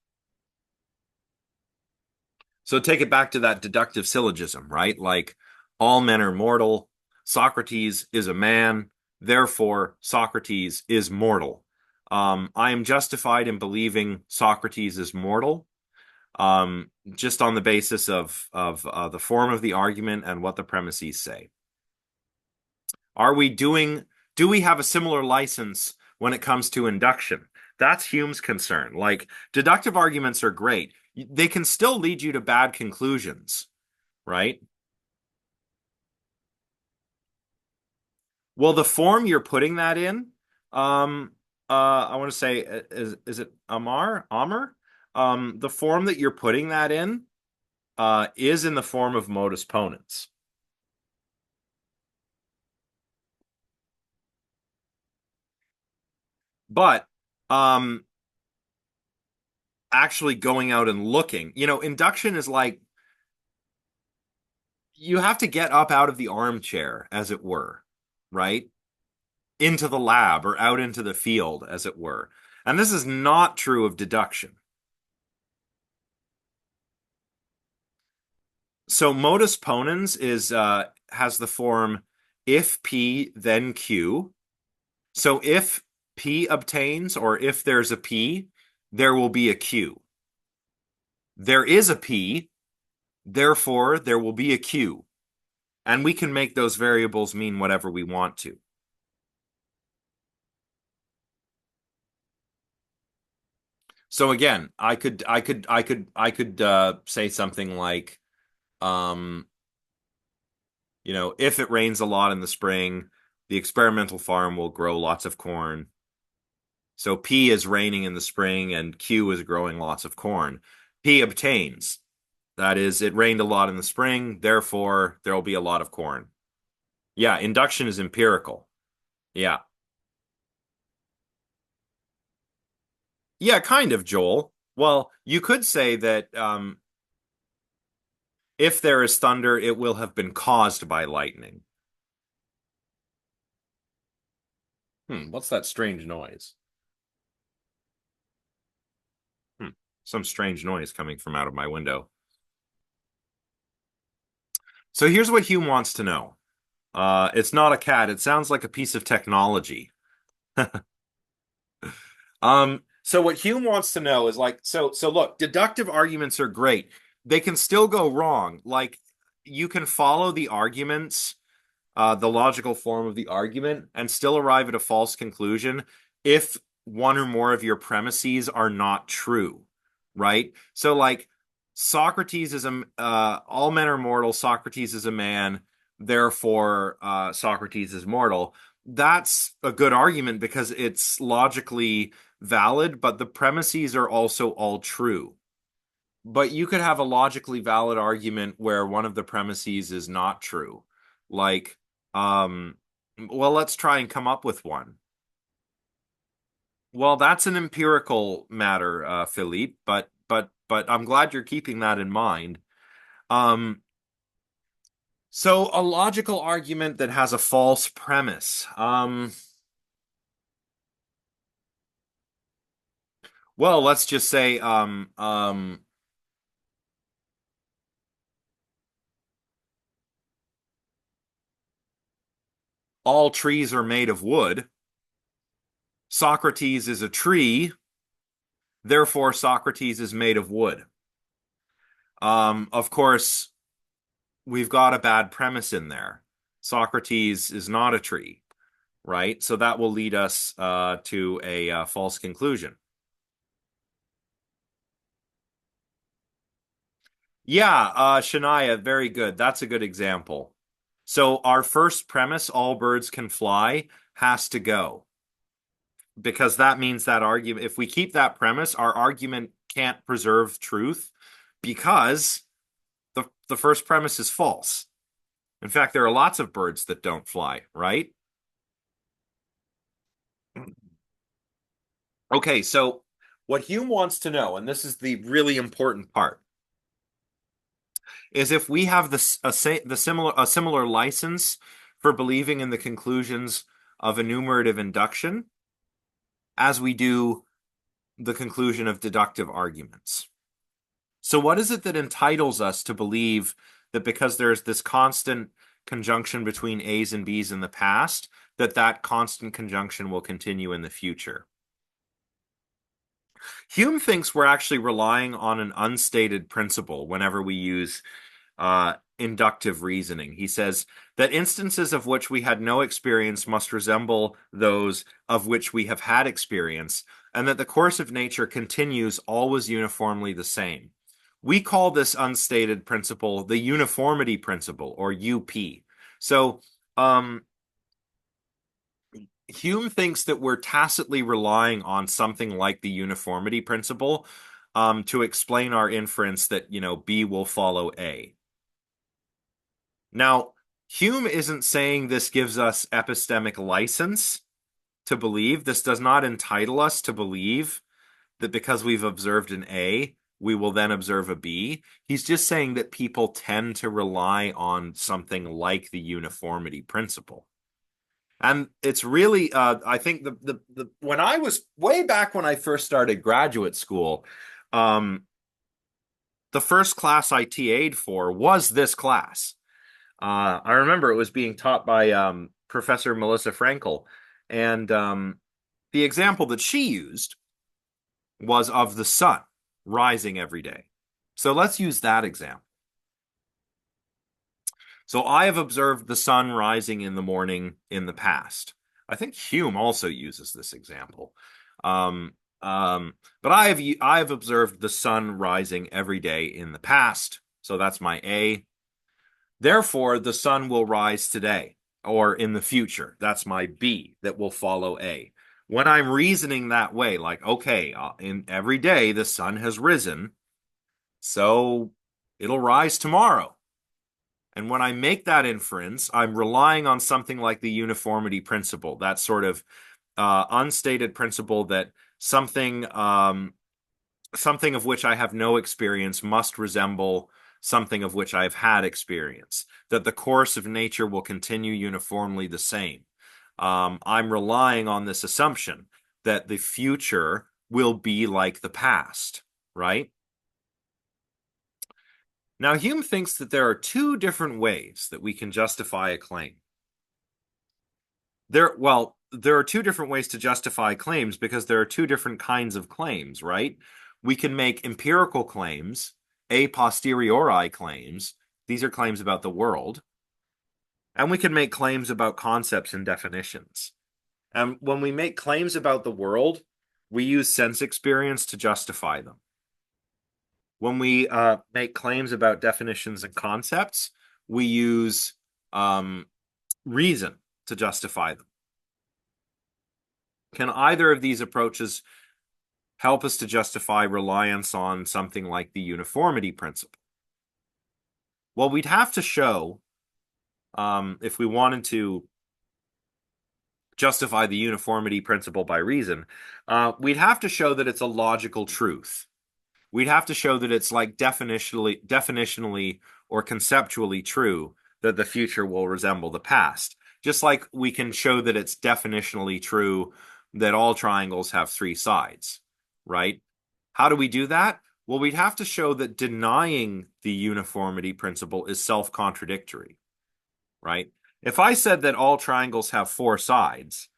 take it back to that deductive syllogism, right? Like all men are mortal. Socrates is a man. Therefore, Socrates is mortal. I am justified in believing Socrates is mortal, just on the basis of the form of the argument and what the premises say. Do we have a similar license when it comes to induction? That's Hume's concern. Like, deductive arguments are great. They can still lead you to bad conclusions, right? Well, the form you're putting that in, I want to say, is it Amar? Amr? The form that you're putting that in, is in the form of modus ponens. But, actually going out and looking, induction is like, you have to get up out of the armchair, as it were, right? Into the lab or out into the field, as it were. And this is not true of deduction. So modus ponens has the form if P then Q. So if P obtains, or if there's a P, there will be a Q. There is a P, therefore there will be a Q. And we can make those variables mean whatever we want to. So again, I could say something like, if it rains a lot in the spring, the experimental farm will grow lots of corn. So P is raining in the spring and Q is growing lots of corn. P obtains. That is, it rained a lot in the spring, therefore there will be a lot of corn. Yeah, induction is empirical. Yeah. Yeah, kind of, Joel. Well, you could say that if there is thunder, it will have been caused by lightning. What's that strange noise? Some strange noise coming from out of my window. So here's what Hume wants to know. It's not a cat. It sounds like a piece of technology. So what Hume wants to know is like, so look, deductive arguments are great. They can still go wrong. Like, you can follow the arguments, the logical form of the argument, and still arrive at a false conclusion if one or more of your premises are not true, right? So like, Socrates is all men are mortal. Socrates is a man. Therefore, Socrates is mortal. That's a good argument because it's logically valid, but the premises are also all true. But you could have a logically valid argument where one of the premises is not true. Like, well, let's try and come up with one. Well, that's an empirical matter, Philippe, but I'm glad you're keeping that in mind. Um, so a logical argument that has a false premise. Well, let's just say all trees are made of wood. Socrates is a tree, therefore Socrates is made of wood. Of course, we've got a bad premise in there. Socrates is not a tree, right? So that will lead us to a false conclusion. Yeah, Shania, very good. That's a good example. So our first premise, all birds can fly, has to go because that means that argument, if we keep that premise, our argument can't preserve truth because the first premise is false. In fact, there are lots of birds that don't fly, right? Okay, so what Hume wants to know, and this is the really important part, is if we have a similar license for believing in the conclusions of enumerative induction as we do the conclusion of deductive arguments. So what is it that entitles us to believe that because there's this constant conjunction between A's and B's in the past, that that constant conjunction will continue in the future? Hume thinks we're actually relying on an unstated principle whenever we use inductive reasoning. He says that instances of which we had no experience must resemble those of which we have had experience, and that the course of nature continues always uniformly the same. We call this unstated principle the uniformity principle, or UP. So, Hume thinks that we're tacitly relying on something like the uniformity principle to explain our inference that, B will follow A. Now, Hume isn't saying this gives us epistemic license to believe. This does not entitle us to believe that because we've observed an A, we will then observe a B. He's just saying that people tend to rely on something like the uniformity principle. And it's really, I think the when I was way back when I first started graduate school, the first class I TA'd for was this class. I remember it was being taught by Professor Melissa Frankel, and the example that she used was of the sun rising every day. So let's use that example. So I have observed the sun rising in the morning in the past. I think Hume also uses this example. Um, but I have observed the sun rising every day in the past. So that's my A. Therefore, the sun will rise today or in the future. That's my B that will follow A. When I'm reasoning that way, like, okay, in every day the sun has risen, so it'll rise tomorrow. And when I make that inference, I'm relying on something like the uniformity principle, that sort of unstated principle that something of which I have no experience must resemble something of which I've had experience, that the course of nature will continue uniformly the same. I'm relying on this assumption that the future will be like the past, right? Now, Hume thinks that there are two different ways that we can justify a claim. There are two different ways to justify claims because there are two different kinds of claims, right? We can make empirical claims, a posteriori claims. These are claims about the world. And we can make claims about concepts and definitions. And when we make claims about the world, we use sense experience to justify them. When we make claims about definitions and concepts, we use reason to justify them. Can either of these approaches help us to justify reliance on something like the uniformity principle? Well, we'd have to show, if we wanted to justify the uniformity principle by reason, we'd have to show that it's a logical truth. We'd have to show that it's like definitionally or conceptually true that the future will resemble the past. Just like we can show that it's definitionally true that all triangles have three sides, right? How do we do that? Well, we'd have to show that denying the uniformity principle is self-contradictory, right? If I said that all triangles have four sides,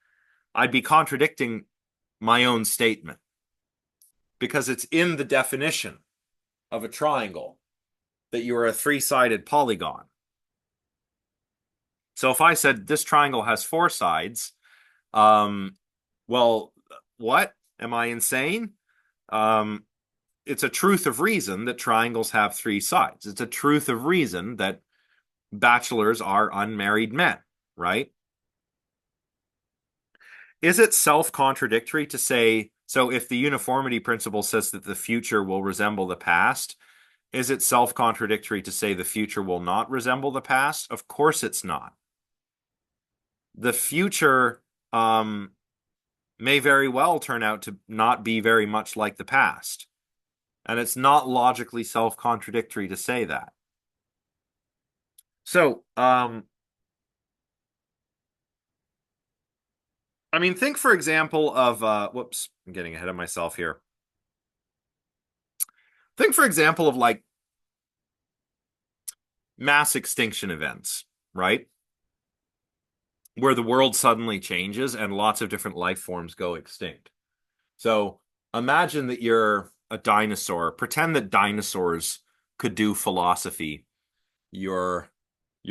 I'd be contradicting my own statement because it's in the definition of a triangle that you are a three-sided polygon. So if I said this triangle has four sides, well, what? Am I insane? It's a truth of reason that triangles have three sides. It's a truth of reason that bachelors are unmarried men, right? Is it self-contradictory to say, so if the uniformity principle says that the future will resemble the past, is it self-contradictory to say the future will not resemble the past? Of course it's not. The future may very well turn out to not be very much like the past. And it's not logically self-contradictory to say that. So, I mean, think, for example, of, whoops, I'm getting ahead of myself here. Think, for example, of like mass extinction events, right? Where the world suddenly changes and lots of different life forms go extinct. So imagine that you're a dinosaur. Pretend that dinosaurs could do philosophy. You're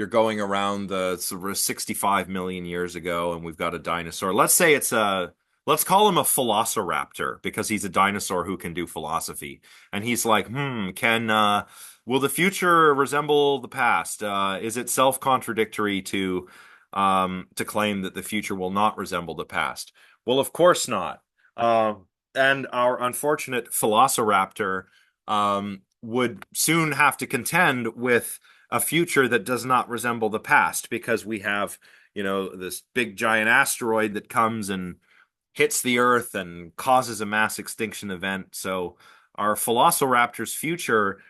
going around the sort of 65 million years ago, and we've got a dinosaur. Let's call him a velociraptor because he's a dinosaur who can do philosophy. And he's like, will the future resemble the past? Is it self-contradictory to claim that the future will not resemble the past? Well, of course not. And our unfortunate velociraptor would soon have to contend with a future that does not resemble the past because we have, this big giant asteroid that comes and hits the Earth and causes a mass extinction event. So our velociraptor's future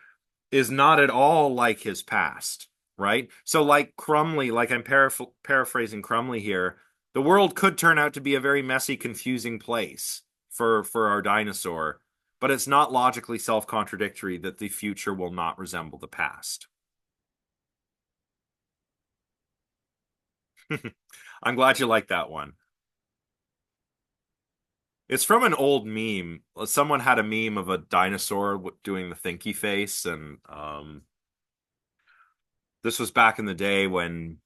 is not at all like his past, right? So like Crumley, like I'm paraphrasing Crumley here, the world could turn out to be a very messy, confusing place for our dinosaur, but it's not logically self-contradictory that the future will not resemble the past. I'm glad you like that one. It's from an old meme. Someone had a meme of a dinosaur doing the thinky face, and this was back in the day when,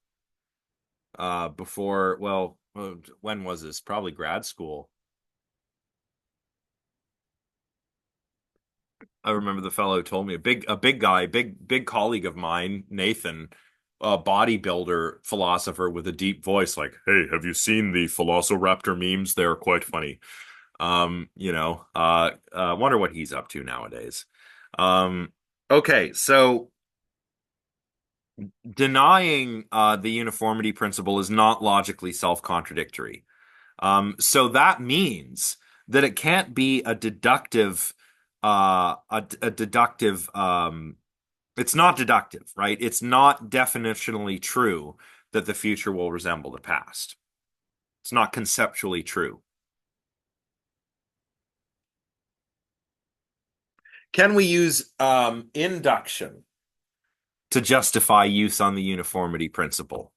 before, well, when was this? Probably grad school. I remember the fellow who told me, a big guy, big colleague of mine, Nathan, a bodybuilder philosopher with a deep voice, like, "Hey, have you seen the Velociraptor memes? They're quite funny." Wonder what he's up to nowadays. Okay, so denying the uniformity principle is not logically self-contradictory. So that means that it can't be a deductive, it's not deductive, right? It's not definitionally true that the future will resemble the past. It's not conceptually true. Can we use induction to justify use on the uniformity principle?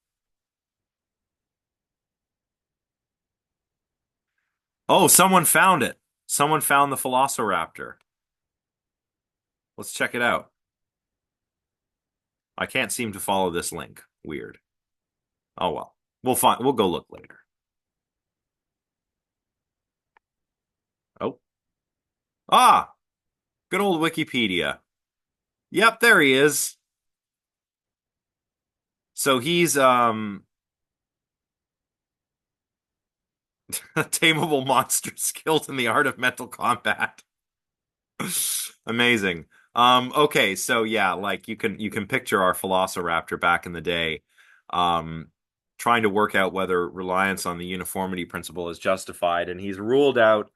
Oh, someone found it. Someone found the Velociraptor. Let's check it out. I can't seem to follow this link. Weird. Oh well. We'll go look later. Oh. Ah, good old Wikipedia. Yep, there he is. So he's Tameable monster skilled in the art of mental combat. Amazing. Okay, so yeah, like you can picture our Velociraptor back in the day, um, trying to work out whether reliance on the uniformity principle is justified, and he's ruled out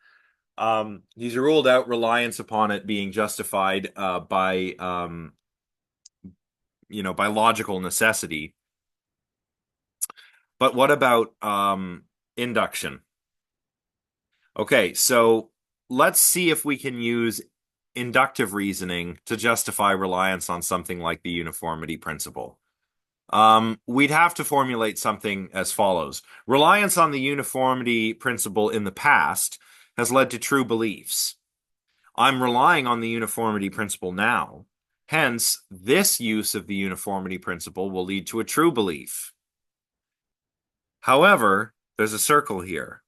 reliance upon it being justified by logical necessity. But what about induction? Okay, so let's see if we can use inductive reasoning to justify reliance on something like the uniformity principle. We'd have to formulate something as follows. Reliance on the uniformity principle in the past has led to true beliefs. I'm relying on the uniformity principle now. Hence, this use of the uniformity principle will lead to a true belief. However, there's a circle here.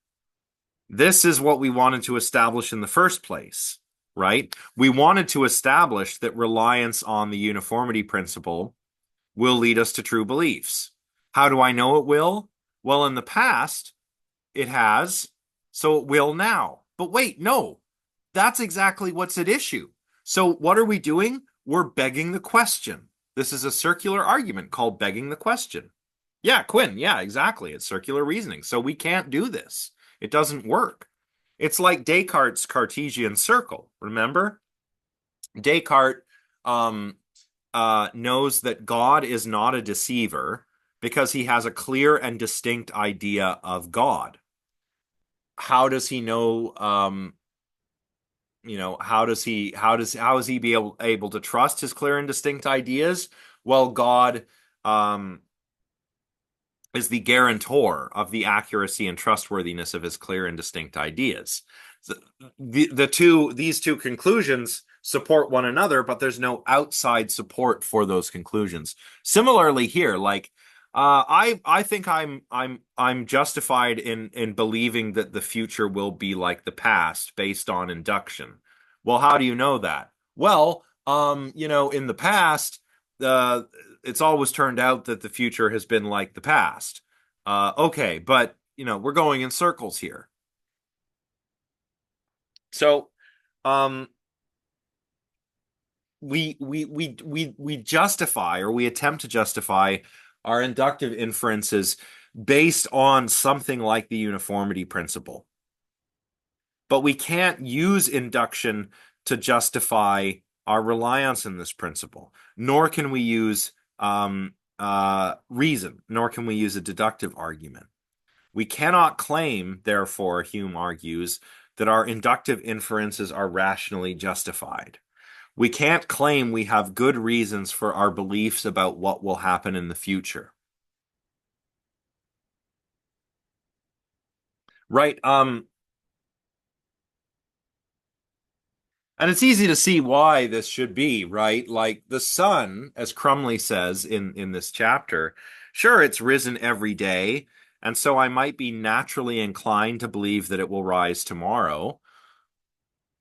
This is what we wanted to establish in the first place, right? We wanted to establish that reliance on the uniformity principle will lead us to true beliefs. How do I know it will? Well, in the past, it has, so it will now. But wait, no, that's exactly what's at issue. So what are we doing? We're begging the question. This is a circular argument called begging the question. Yeah, Quinn, yeah, exactly. It's circular reasoning. So we can't do this. It doesn't work. It's like Descartes' Cartesian circle. Remember? Descartes knows that God is not a deceiver because he has a clear and distinct idea of God. How does he know? How is he be able to trust his clear and distinct ideas? Well, God is the guarantor of the accuracy and trustworthiness of his clear and distinct ideas. These two conclusions support one another, but there's no outside support for those conclusions. Similarly here, like I think I'm justified in believing that the future will be like the past based on induction. Well, how do you know that? Well, in the past, uh, it's always turned out that the future has been like the past. Okay, but we're going in circles here. So, um, we justify, or we attempt to justify, our inductive inferences based on something like the uniformity principle. But we can't use induction to justify our reliance on this principle, nor can we use reason, nor can we use a deductive argument. We cannot claim, therefore, Hume argues, that our inductive inferences are rationally justified. We can't claim we have good reasons for our beliefs about what will happen in the future. Right. And it's easy to see why this should be, right? Like the sun, as Crumley says in this chapter, sure, it's risen every day, and so I might be naturally inclined to believe that it will rise tomorrow,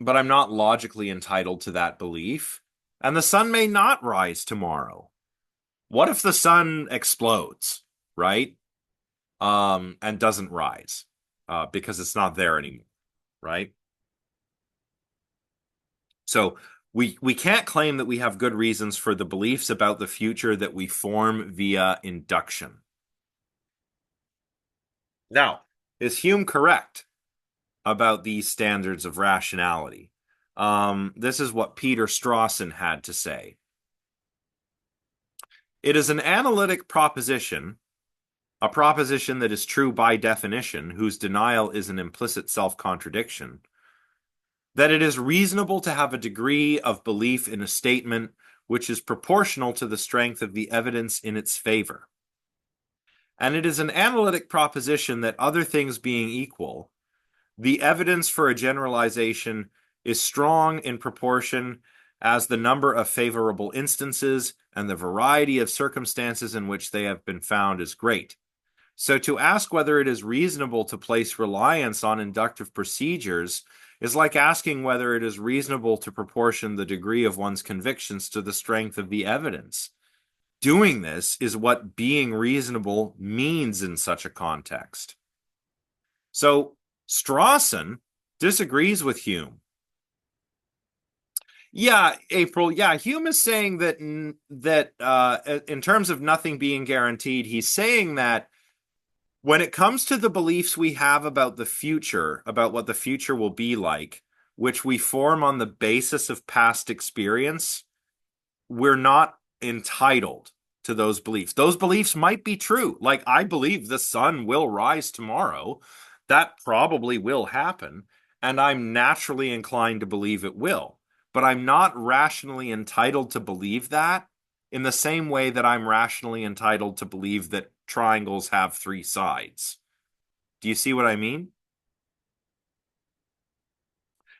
but I'm not logically entitled to that belief. And the sun may not rise tomorrow. What if the sun explodes, right? And doesn't rise because it's not there anymore, right? So we can't claim that we have good reasons for the beliefs about the future that we form via induction. Now, is Hume correct about these standards of rationality? This is what Peter Strawson had to say. It is an analytic proposition, a proposition that is true by definition, whose denial is an implicit self-contradiction, that it is reasonable to have a degree of belief in a statement which is proportional to the strength of the evidence in its favor. And it is an analytic proposition that, other things being equal, the evidence for a generalization is strong in proportion as the number of favorable instances and the variety of circumstances in which they have been found is great. So to ask whether it is reasonable to place reliance on inductive procedures is like asking whether it is reasonable to proportion the degree of one's convictions to the strength of the evidence. Doing this is what being reasonable means in such a context. So Strawson disagrees with Hume. Yeah, April. Yeah, Hume is saying that in terms of nothing being guaranteed, he's saying that when it comes to the beliefs we have about the future, about what the future will be like, which we form on the basis of past experience, we're not entitled to those beliefs. Those beliefs might be true. Like, I believe the sun will rise tomorrow. That probably will happen. And I'm naturally inclined to believe it will. But I'm not rationally entitled to believe that in the same way that I'm rationally entitled to believe that triangles have three sides. Do you see what I mean?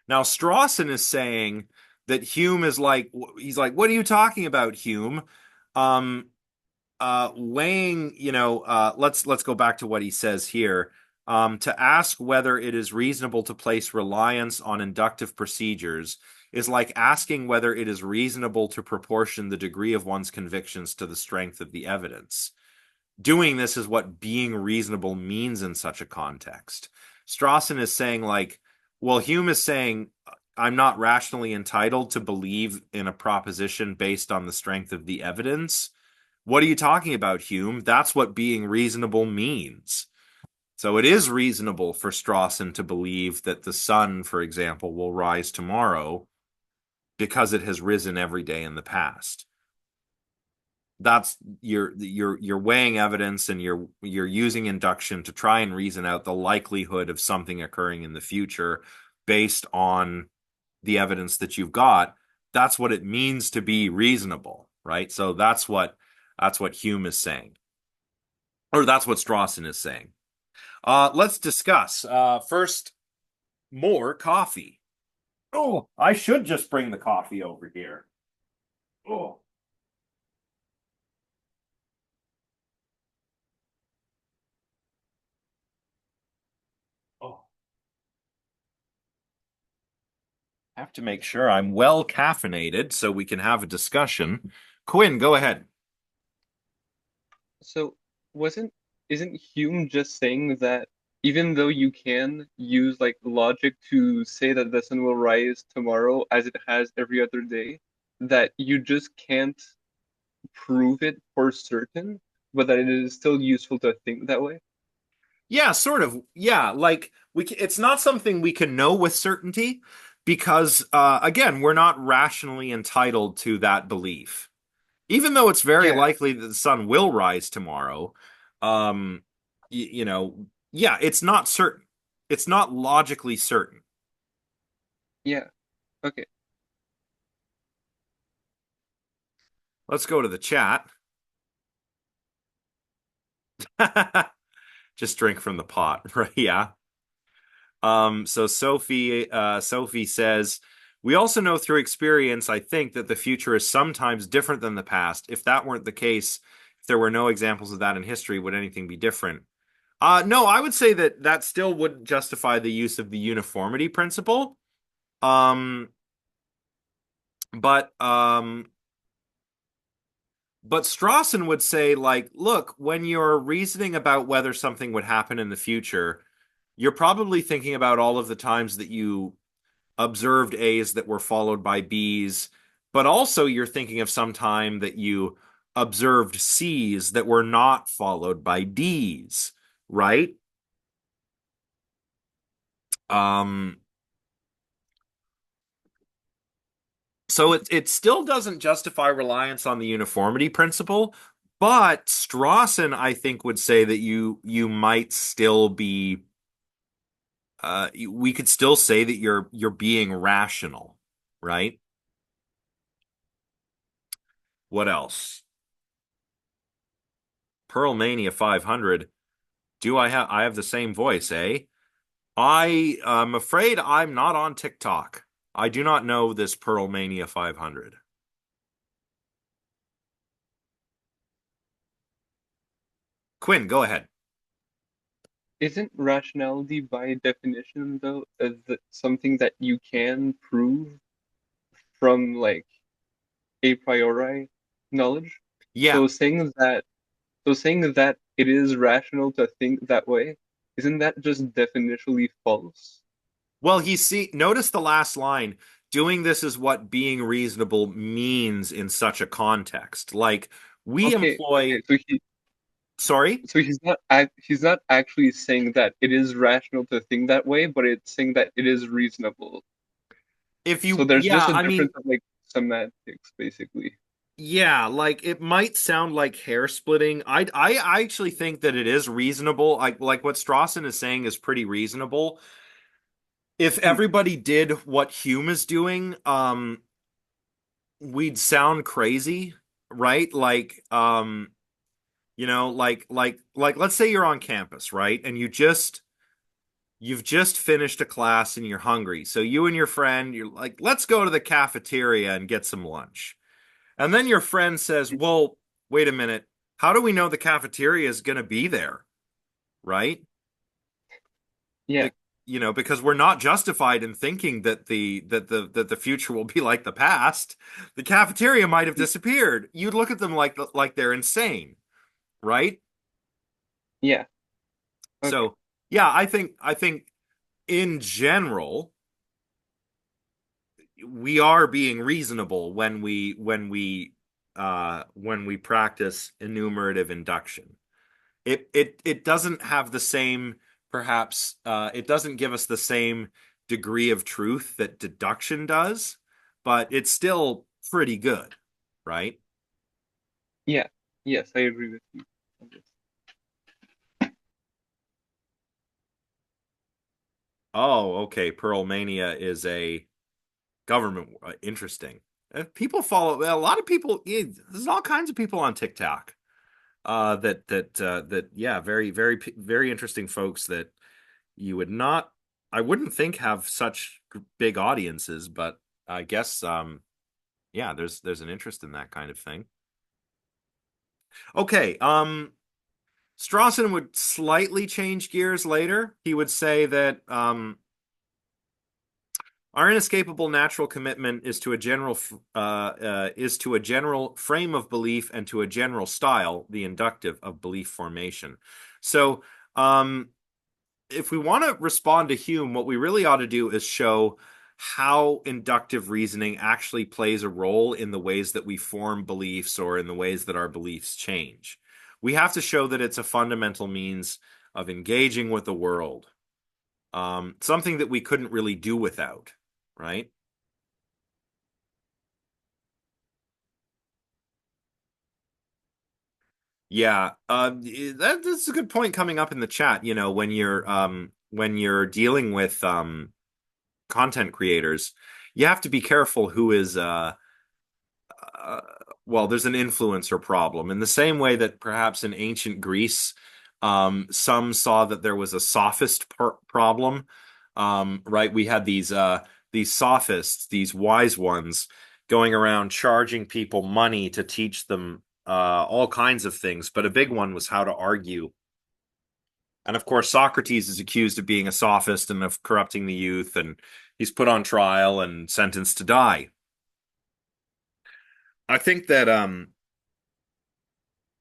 Now, Strawson is saying that Hume is like, he's like, what are you talking about, Hume? Um, weighing, let's go back to what he says here. To ask whether it is reasonable to place reliance on inductive procedures is like asking whether it is reasonable to proportion the degree of one's convictions to the strength of the evidence. Doing this is what being reasonable means in such a context. Strawson is saying, like, well, Hume is saying, I'm not rationally entitled to believe in a proposition based on the strength of the evidence. What are you talking about, Hume? That's what being reasonable means. So it is reasonable for Strawson to believe that the sun, for example, will rise tomorrow because it has risen every day in the past. That's you're weighing evidence and you're using induction to try and reason out the likelihood of something occurring in the future based on the evidence that you've got. That's what it means to be reasonable, right? So that's what Hume is saying, or that's what Strawson is saying. Let's discuss. First, more coffee. Oh, I should just bring the coffee over here. Oh. Oh. I have to make sure I'm well caffeinated so we can have a discussion. Quinn, go ahead. So wasn't isn't Hume just saying that even though you can use like logic to say that the sun will rise tomorrow as it has every other day, that you just can't prove it for certain, but that it is still useful to think that way? Yeah, sort of. Yeah, like it's not something we can know with certainty because again, we're not rationally entitled to that belief. Even though it's very Yeah, likely that the sun will rise tomorrow, um, yeah, it's not certain. It's not logically certain. yeah. Okay. Let's go to the chat. Just drink from the pot, right? Yeah. So Sophie says, we also know through experience, I think, that the future is sometimes different than the past. If that weren't the case, if there were no examples of that in history, would anything be different? No, I would say that that still would justify the use of the uniformity principle. Um, but um, but Strawson would say, like, look, when you're reasoning about whether something would happen in the future, you're probably thinking about all of the times that you observed A's that were followed by B's, but also you're thinking of some time that you observed C's that were not followed by D's, right? Um, so it still doesn't justify reliance on the uniformity principle, but Strawson, I think, would say that you might still be we could still say that you're being rational, right? What else? Pearl Mania 500. Do I have the same voice, eh? I am afraid I'm not on TikTok. I do not know this Pearl Mania 500. Quinn, go ahead. Isn't rationality by definition though something that you can prove from like a priori knowledge? Yeah. So saying that it is rational to think that way isn't that just definitionally false? Well, notice the last line. Doing this is what being reasonable means in such a context. Like we Okay, employ, okay, so he sorry, so he's not actually saying that it is rational to think that way, but it's saying that it is reasonable. if So you, there's just yeah, a I mean, difference of like semantics, basically. yeah, like it might sound like hair splitting. I actually think that it is reasonable. Like what Strawson is saying is pretty reasonable. If Hmm. everybody did what Hume is doing, we'd sound crazy, right? Like, like let's say you're on campus, right? And you've just finished a class and you're hungry. So you and your friend, you're like, let's go to the cafeteria and get some lunch. And then your friend says, well, wait a minute. How do we know the cafeteria is going to be there? Right? Yeah, Be- because we're not justified in thinking that the future will be like the past. The cafeteria might have disappeared. You'd look at them like they're insane, right? yeah, okay. So, yeah, I think in general we are being reasonable when we practice enumerative induction. It doesn't have the same, perhaps it doesn't give us the same degree of truth that deduction does, but it's still pretty good, right? Yeah, yes, I agree with you on this. Oh, okay. Pearl Mania is a government, interesting. People follow a lot of people. Yeah, there's all kinds of people on TikTok. That yeah, very interesting folks that you would not, I wouldn't think have such big audiences, but I guess yeah, there's an interest in that kind of thing. Okay, Strawson would slightly change gears later. He would say that our inescapable natural commitment is to a general frame of belief and to a general style, the inductive of belief formation. So, if we want to respond to Hume, what we really ought to do is show how inductive reasoning actually plays a role in the ways that we form beliefs or in the ways that our beliefs change. We have to show that it's a fundamental means of engaging with the world, something that we couldn't really do without, right? Yeah, that's a good point coming up in the chat. When you're dealing with content creators, you have to be careful who is uh, well, there's an influencer problem in the same way that perhaps in ancient Greece, some saw that there was a sophist problem. Right? We had these sophists, these wise ones, going around charging people money to teach them all kinds of things. But a big one was how to argue. And of course, Socrates is accused of being a sophist and of corrupting the youth, and he's put on trial and sentenced to die. I think that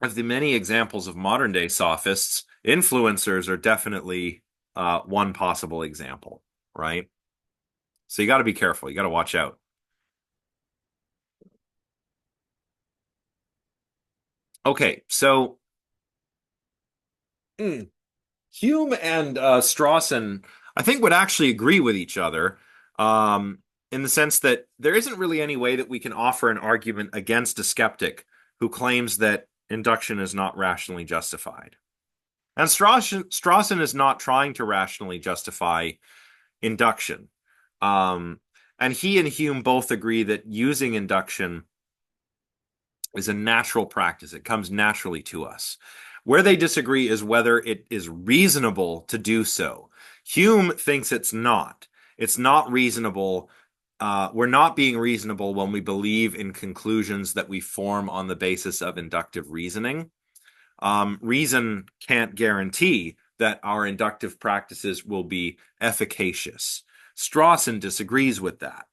of the many examples of modern day sophists, influencers are definitely one possible example, right? So you got to be careful. You got to watch out. Okay, so mm, Hume and Strawson, I think, would actually agree with each other in the sense that there isn't really any way that we can offer an argument against a skeptic who claims that induction is not rationally justified. And Strawson is not trying to rationally justify induction. Um, and he and Hume both agree that using induction is a natural practice. It comes naturally to us. Where they disagree is whether it is reasonable to do so. Hume thinks it's not. It's not reasonable. We're not being reasonable when we believe in conclusions that we form on the basis of inductive reasoning. Reason can't guarantee that our inductive practices will be efficacious. Strawson disagrees with that.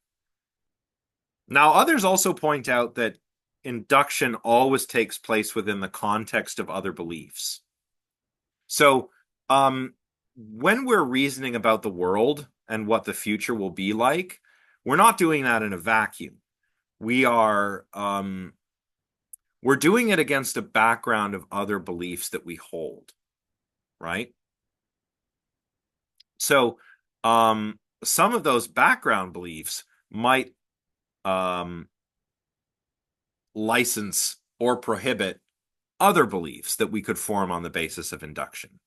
Now, others also point out that induction always takes place within the context of other beliefs. So, um, when we're reasoning about the world and what the future will be like, we're not doing that in a vacuum. We are we're doing it against a background of other beliefs that we hold, right? So some of those background beliefs might license or prohibit other beliefs that we could form on the basis of induction.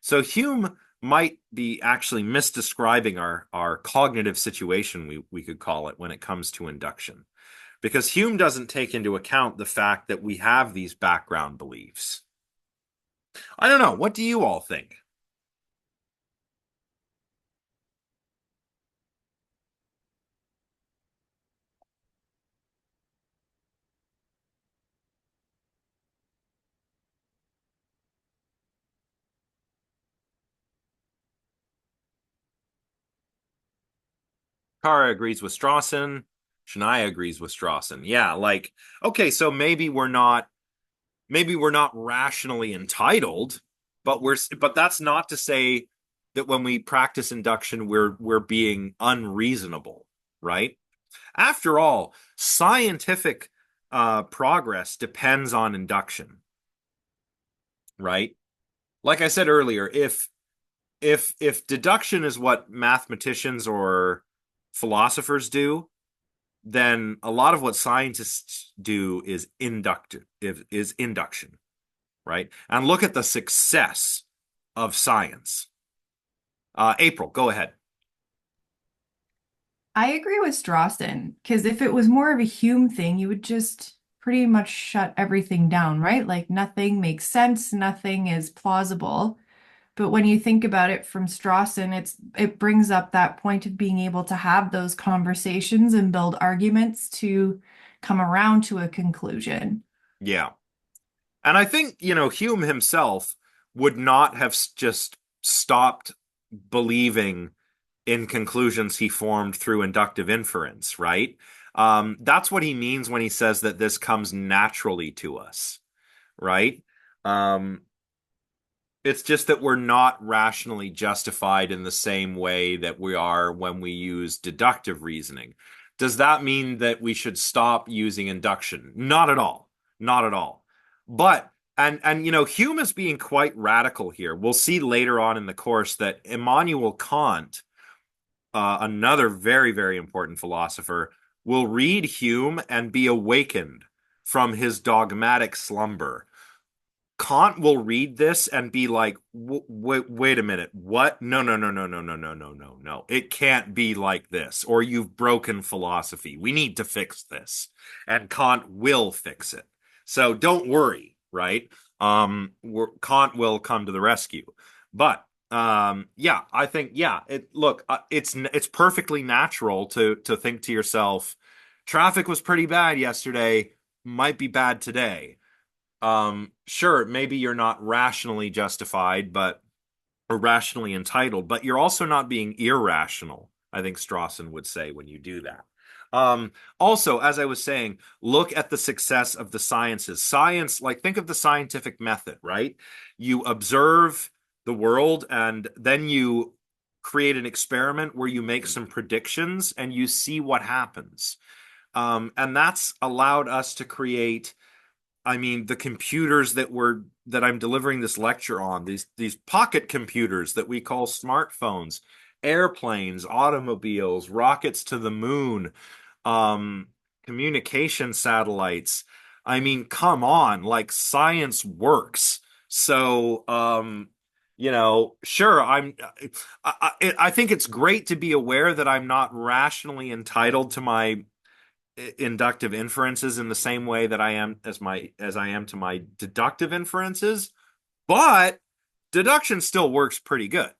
So Hume might be actually misdescribing our cognitive situation, we could call it, when it comes to induction. Because Hume doesn't take into account the fact that we have these background beliefs. I don't know. What do you all think? Kara agrees with Strawson. Shania agrees with Strawson. Yeah, like, okay, so maybe we're not rationally entitled, but that's not to say that when we practice induction we're being unreasonable, right? After all, scientific progress depends on induction, right? Like I said earlier, if deduction is what mathematicians or philosophers do, then a lot of what scientists do is induction, right? And look at the success of science. April, go ahead. I agree with Strawson, because if it was more of a Hume thing, you would just pretty much shut everything down, right? Like nothing makes sense, nothing is plausible. But when you think about it from Strawson, it brings up that point of being able to have those conversations and build arguments to come around to a conclusion. Yeah. And I think, Hume himself would not have just stopped believing in conclusions he formed through inductive inference, right? That's what he means when he says that this comes naturally to us, right? Um, it's just that we're not rationally justified in the same way that we are when we use deductive reasoning. Does that mean that we should stop using induction? Not at all. Not at all. But Hume is being quite radical here. We'll see later on in the course that Immanuel Kant, another very, very important philosopher, will read Hume and be awakened from his dogmatic slumber. Kant will read this and be like, wait a minute, what? No, no, no, no, no, no, no, no, no, no. It can't be like this, or you've broken philosophy. We need to fix this. And Kant will fix it. So don't worry, right? Kant will come to the rescue. But yeah, I think, yeah, it's perfectly natural to think to yourself, traffic was pretty bad yesterday, might be bad today. Sure, maybe you're not rationally justified, or rationally entitled, but you're also not being irrational, I think Strawson would say when you do that. Also, as I was saying, look at the success of the sciences. Science, like think of the scientific method, right? You observe the world and then you create an experiment where you make some predictions and you see what happens. And that's allowed us to create, I mean, the computers that I'm delivering this lecture on, these pocket computers that we call smartphones, airplanes, automobiles, rockets to the moon, um, communication satellites. I mean, come on, like science works. So, sure, I think it's great to be aware that I'm not rationally entitled to my inductive inferences in the same way that I am as I am to my deductive inferences, but deduction still works pretty good.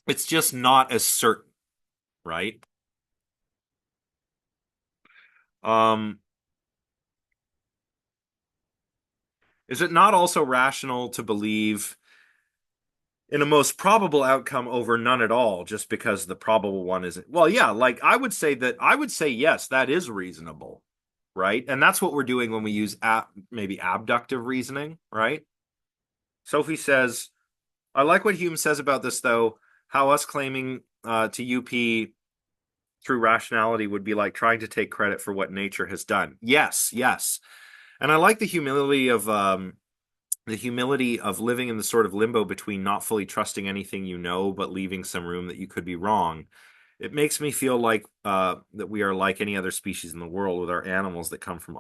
It's just not as certain, right? Um, is it not also rational to believe in a most probable outcome over none at all, just because the probable one isn't? Well, yeah, like I would say yes, that is reasonable, right? And that's what we're doing when we use maybe abductive reasoning, right? Sophie says I like what Hume says about this, though, how us claiming to UP through rationality would be like trying to take credit for what nature has done. Yes, yes. And I like the humility of living in the sort of limbo between not fully trusting anything you know, but leaving some room that you could be wrong. It makes me feel like that we are like any other species in the world with our animals that come from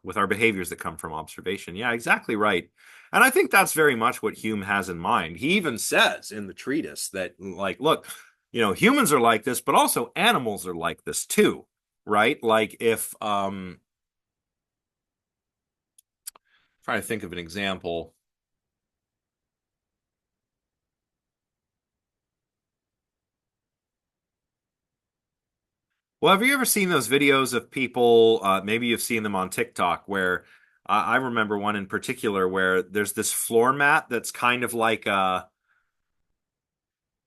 with our behaviors that come from observation. Yeah, exactly right. And I think that's very much what Hume has in mind. He even says in the treatise that, like, look, humans are like this, but also animals are like this too, right? Like if trying to think of an example. Well, have you ever seen those videos of people? Maybe you've seen them on TikTok, where I remember one in particular where there's this floor mat that's kind of like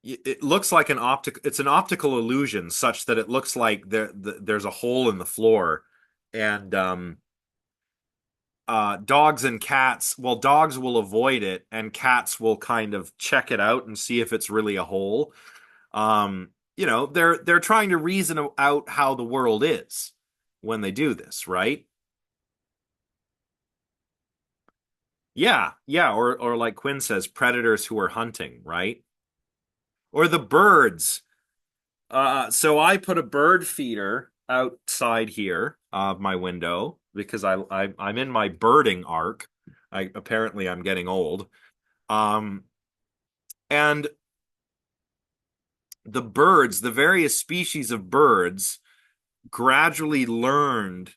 it looks like it's an optical illusion, such that it looks like there's a hole in the floor, and dogs and cats, well, dogs will avoid it, and cats will kind of check it out and see if it's really a hole. They're trying to reason out how the world is when they do this, right? Yeah, yeah, or like Quinn says, predators who are hunting, right? Or the birds. So I put a bird feeder outside here of my window because I'm in my birding arc. Apparently I'm getting old. Um, and the birds, the various species of birds, gradually learned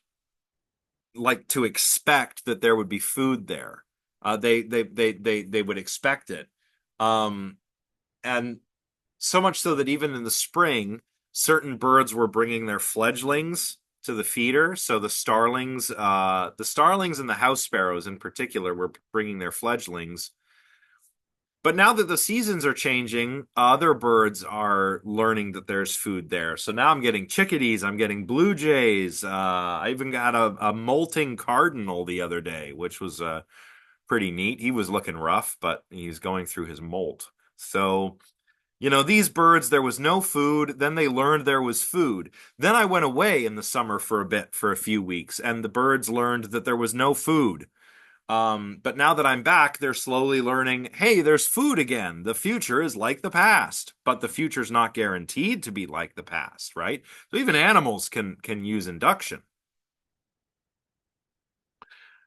like to expect that there would be food there. They would expect it, um, and so much so that even in the spring, certain birds were bringing their fledglings to the feeder. So the starlings and the house sparrows in particular were bringing their fledglings. But now that the seasons are changing, other birds are learning that there's food there. So now I'm getting chickadees, I'm getting blue jays. I even got a molting cardinal the other day, which was pretty neat. He was looking rough, but he's going through his molt. So, these birds, there was no food. Then they learned there was food. Then I went away in the summer for a few weeks, and the birds learned that there was no food. But now that I'm back, they're slowly learning, hey, there's food again. The future is like the past, but the future's not guaranteed to be like the past, right? So even animals can use induction.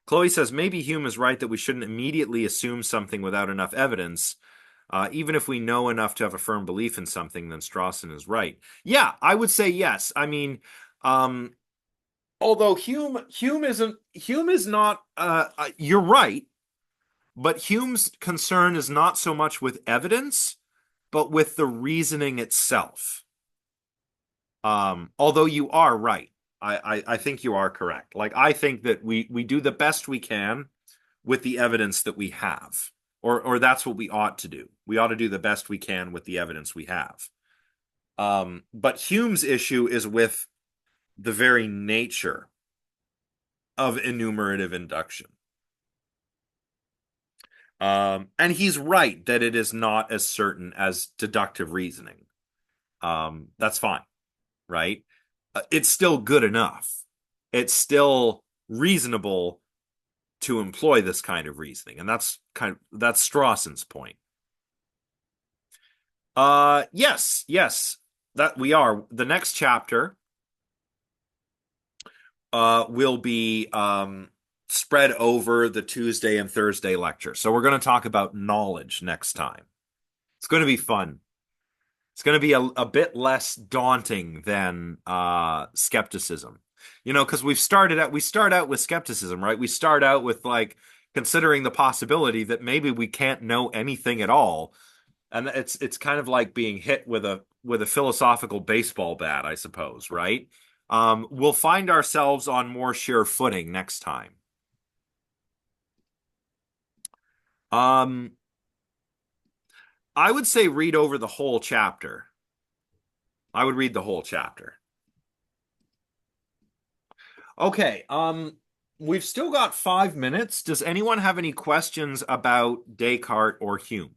Chloe says maybe Hume is right that we shouldn't immediately assume something without enough evidence. Even if we know enough to have a firm belief in something, then Strawson is right. Yeah, I would say yes. I mean, although Hume is not. You're right. But Hume's concern is not so much with evidence, but with the reasoning itself. Although you are right. I think you are correct. Like, I think that we do the best we can with the evidence that we have. Or that's what we ought to do. We ought to do the best we can with the evidence we have. But Hume's issue is with the very nature of enumerative induction. And he's right that it is not as certain as deductive reasoning. That's fine, right? It's still good enough. It's still reasonable to employ this kind of reasoning, and that's Strawson's point. Yes, yes, that we are. The next chapter will be spread over the Tuesday and Thursday lecture. So we're going to talk about knowledge next time. It's going to be fun. It's going to be a bit less daunting than skepticism. Because we start out with skepticism, right? We start out with like considering the possibility that maybe we can't know anything at all. And it's kind of like being hit with a philosophical baseball bat, I suppose, right? We'll find ourselves on more sure footing next time. I would say read over the whole chapter. I would read the whole chapter. Okay, we've still got 5 minutes. Does anyone have any questions about Descartes or Hume?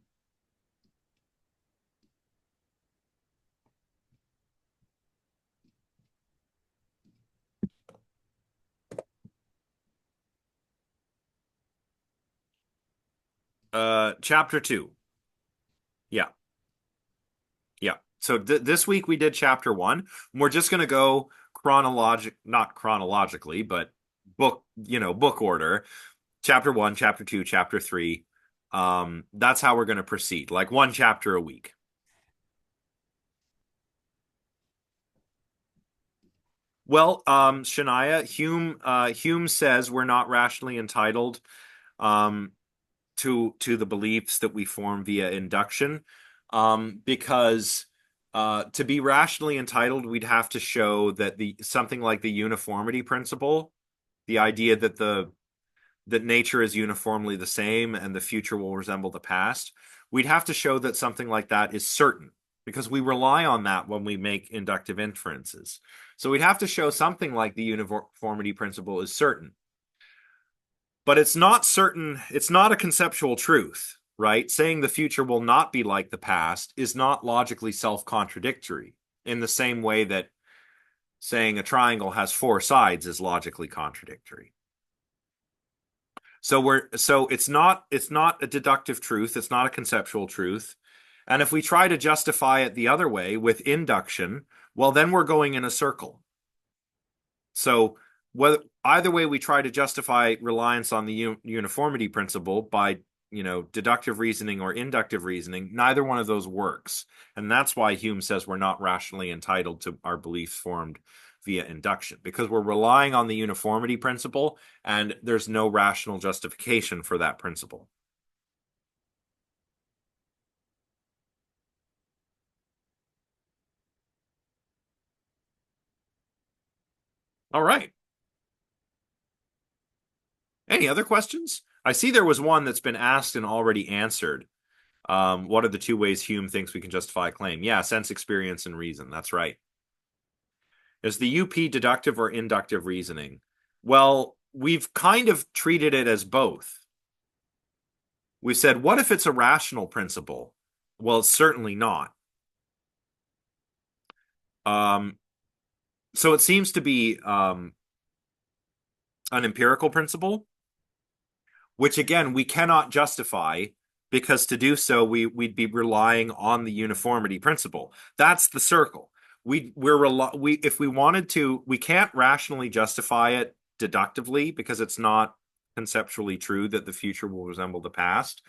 Chapter 2. Yeah. Yeah. So this week we did chapter 1. We're just going to go not chronologically, but book order. Chapter 1, chapter 2, chapter 3. That's how we're going to proceed, like one chapter a week. Well, Shania, Hume says we're not rationally entitled um, to the beliefs that we form via induction, because to be rationally entitled, we'd have to show that the something like the uniformity principle, the idea that nature is uniformly the same and the future will resemble the past, we'd have to show that something like that is certain because we rely on that when we make inductive inferences. So we'd have to show something like the uniformity principle is certain. But it's not certain, it's not a conceptual truth, right? Saying the future will not be like the past is not logically self-contradictory in the same way that saying a triangle has four sides is logically contradictory. So it's not a deductive truth, it's not a conceptual truth. And if we try to justify it the other way with induction, well then we're going in a circle. So whether either way we try to justify reliance on the uniformity principle by deductive reasoning or inductive reasoning, neither one of those works. And that's why Hume says we're not rationally entitled to our beliefs formed via induction, because we're relying on the uniformity principle and there's no rational justification for that principle. All right. Any other questions? I see there was one that's been asked and already answered. What are the two ways Hume thinks we can justify a claim? Yeah, sense, experience, and reason. That's right. Is the UP deductive or inductive reasoning? Well, we've kind of treated it as both. We said, what if it's a rational principle? Well, it's certainly not. So it seems to be an empirical principle, which again, we cannot justify because to do so, we'd be relying on the uniformity principle. That's the circle. If we wanted to, we can't rationally justify it deductively because it's not conceptually true that the future will resemble the past.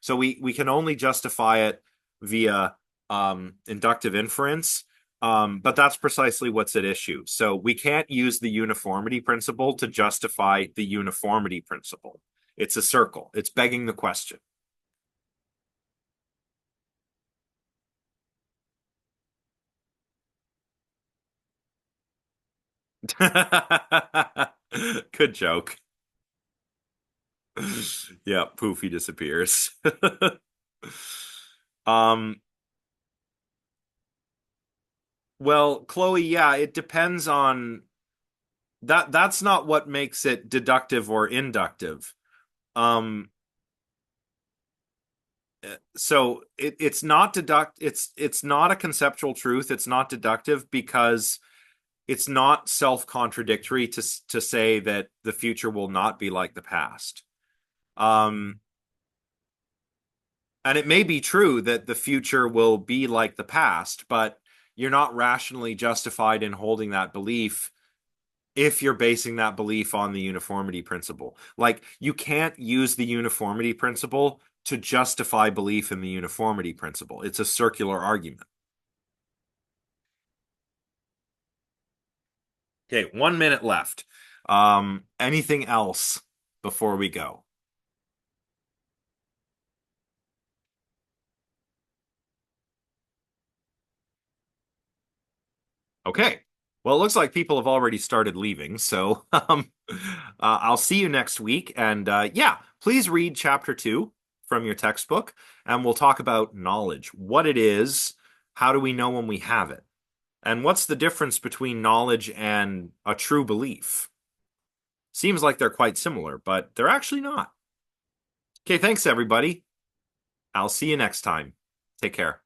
So we can only justify it via inductive inference. But that's precisely what's at issue. So we can't use the uniformity principle to justify the uniformity principle. It's a circle. It's begging the question. Good joke. Yeah, poof, he disappears. um, well, Chloe, yeah, it depends on that. That's not what makes it deductive or inductive. Um, so it's not it's not a conceptual truth. It's not deductive because it's not self-contradictory to say that the future will not be like the past. Um, and it may be true that the future will be like the past, but you're not rationally justified in holding that belief if you're basing that belief on the uniformity principle. Like, you can't use the uniformity principle to justify belief in the uniformity principle. It's a circular argument. Okay, 1 minute left. Anything else before we go? Okay. Well, it looks like people have already started leaving, so I'll see you next week. And yeah, please read chapter 2 from your textbook, and we'll talk about knowledge, what it is, how do we know when we have it, and what's the difference between knowledge and a true belief. Seems like they're quite similar, but they're actually not. Okay, thanks, everybody. I'll see you next time. Take care.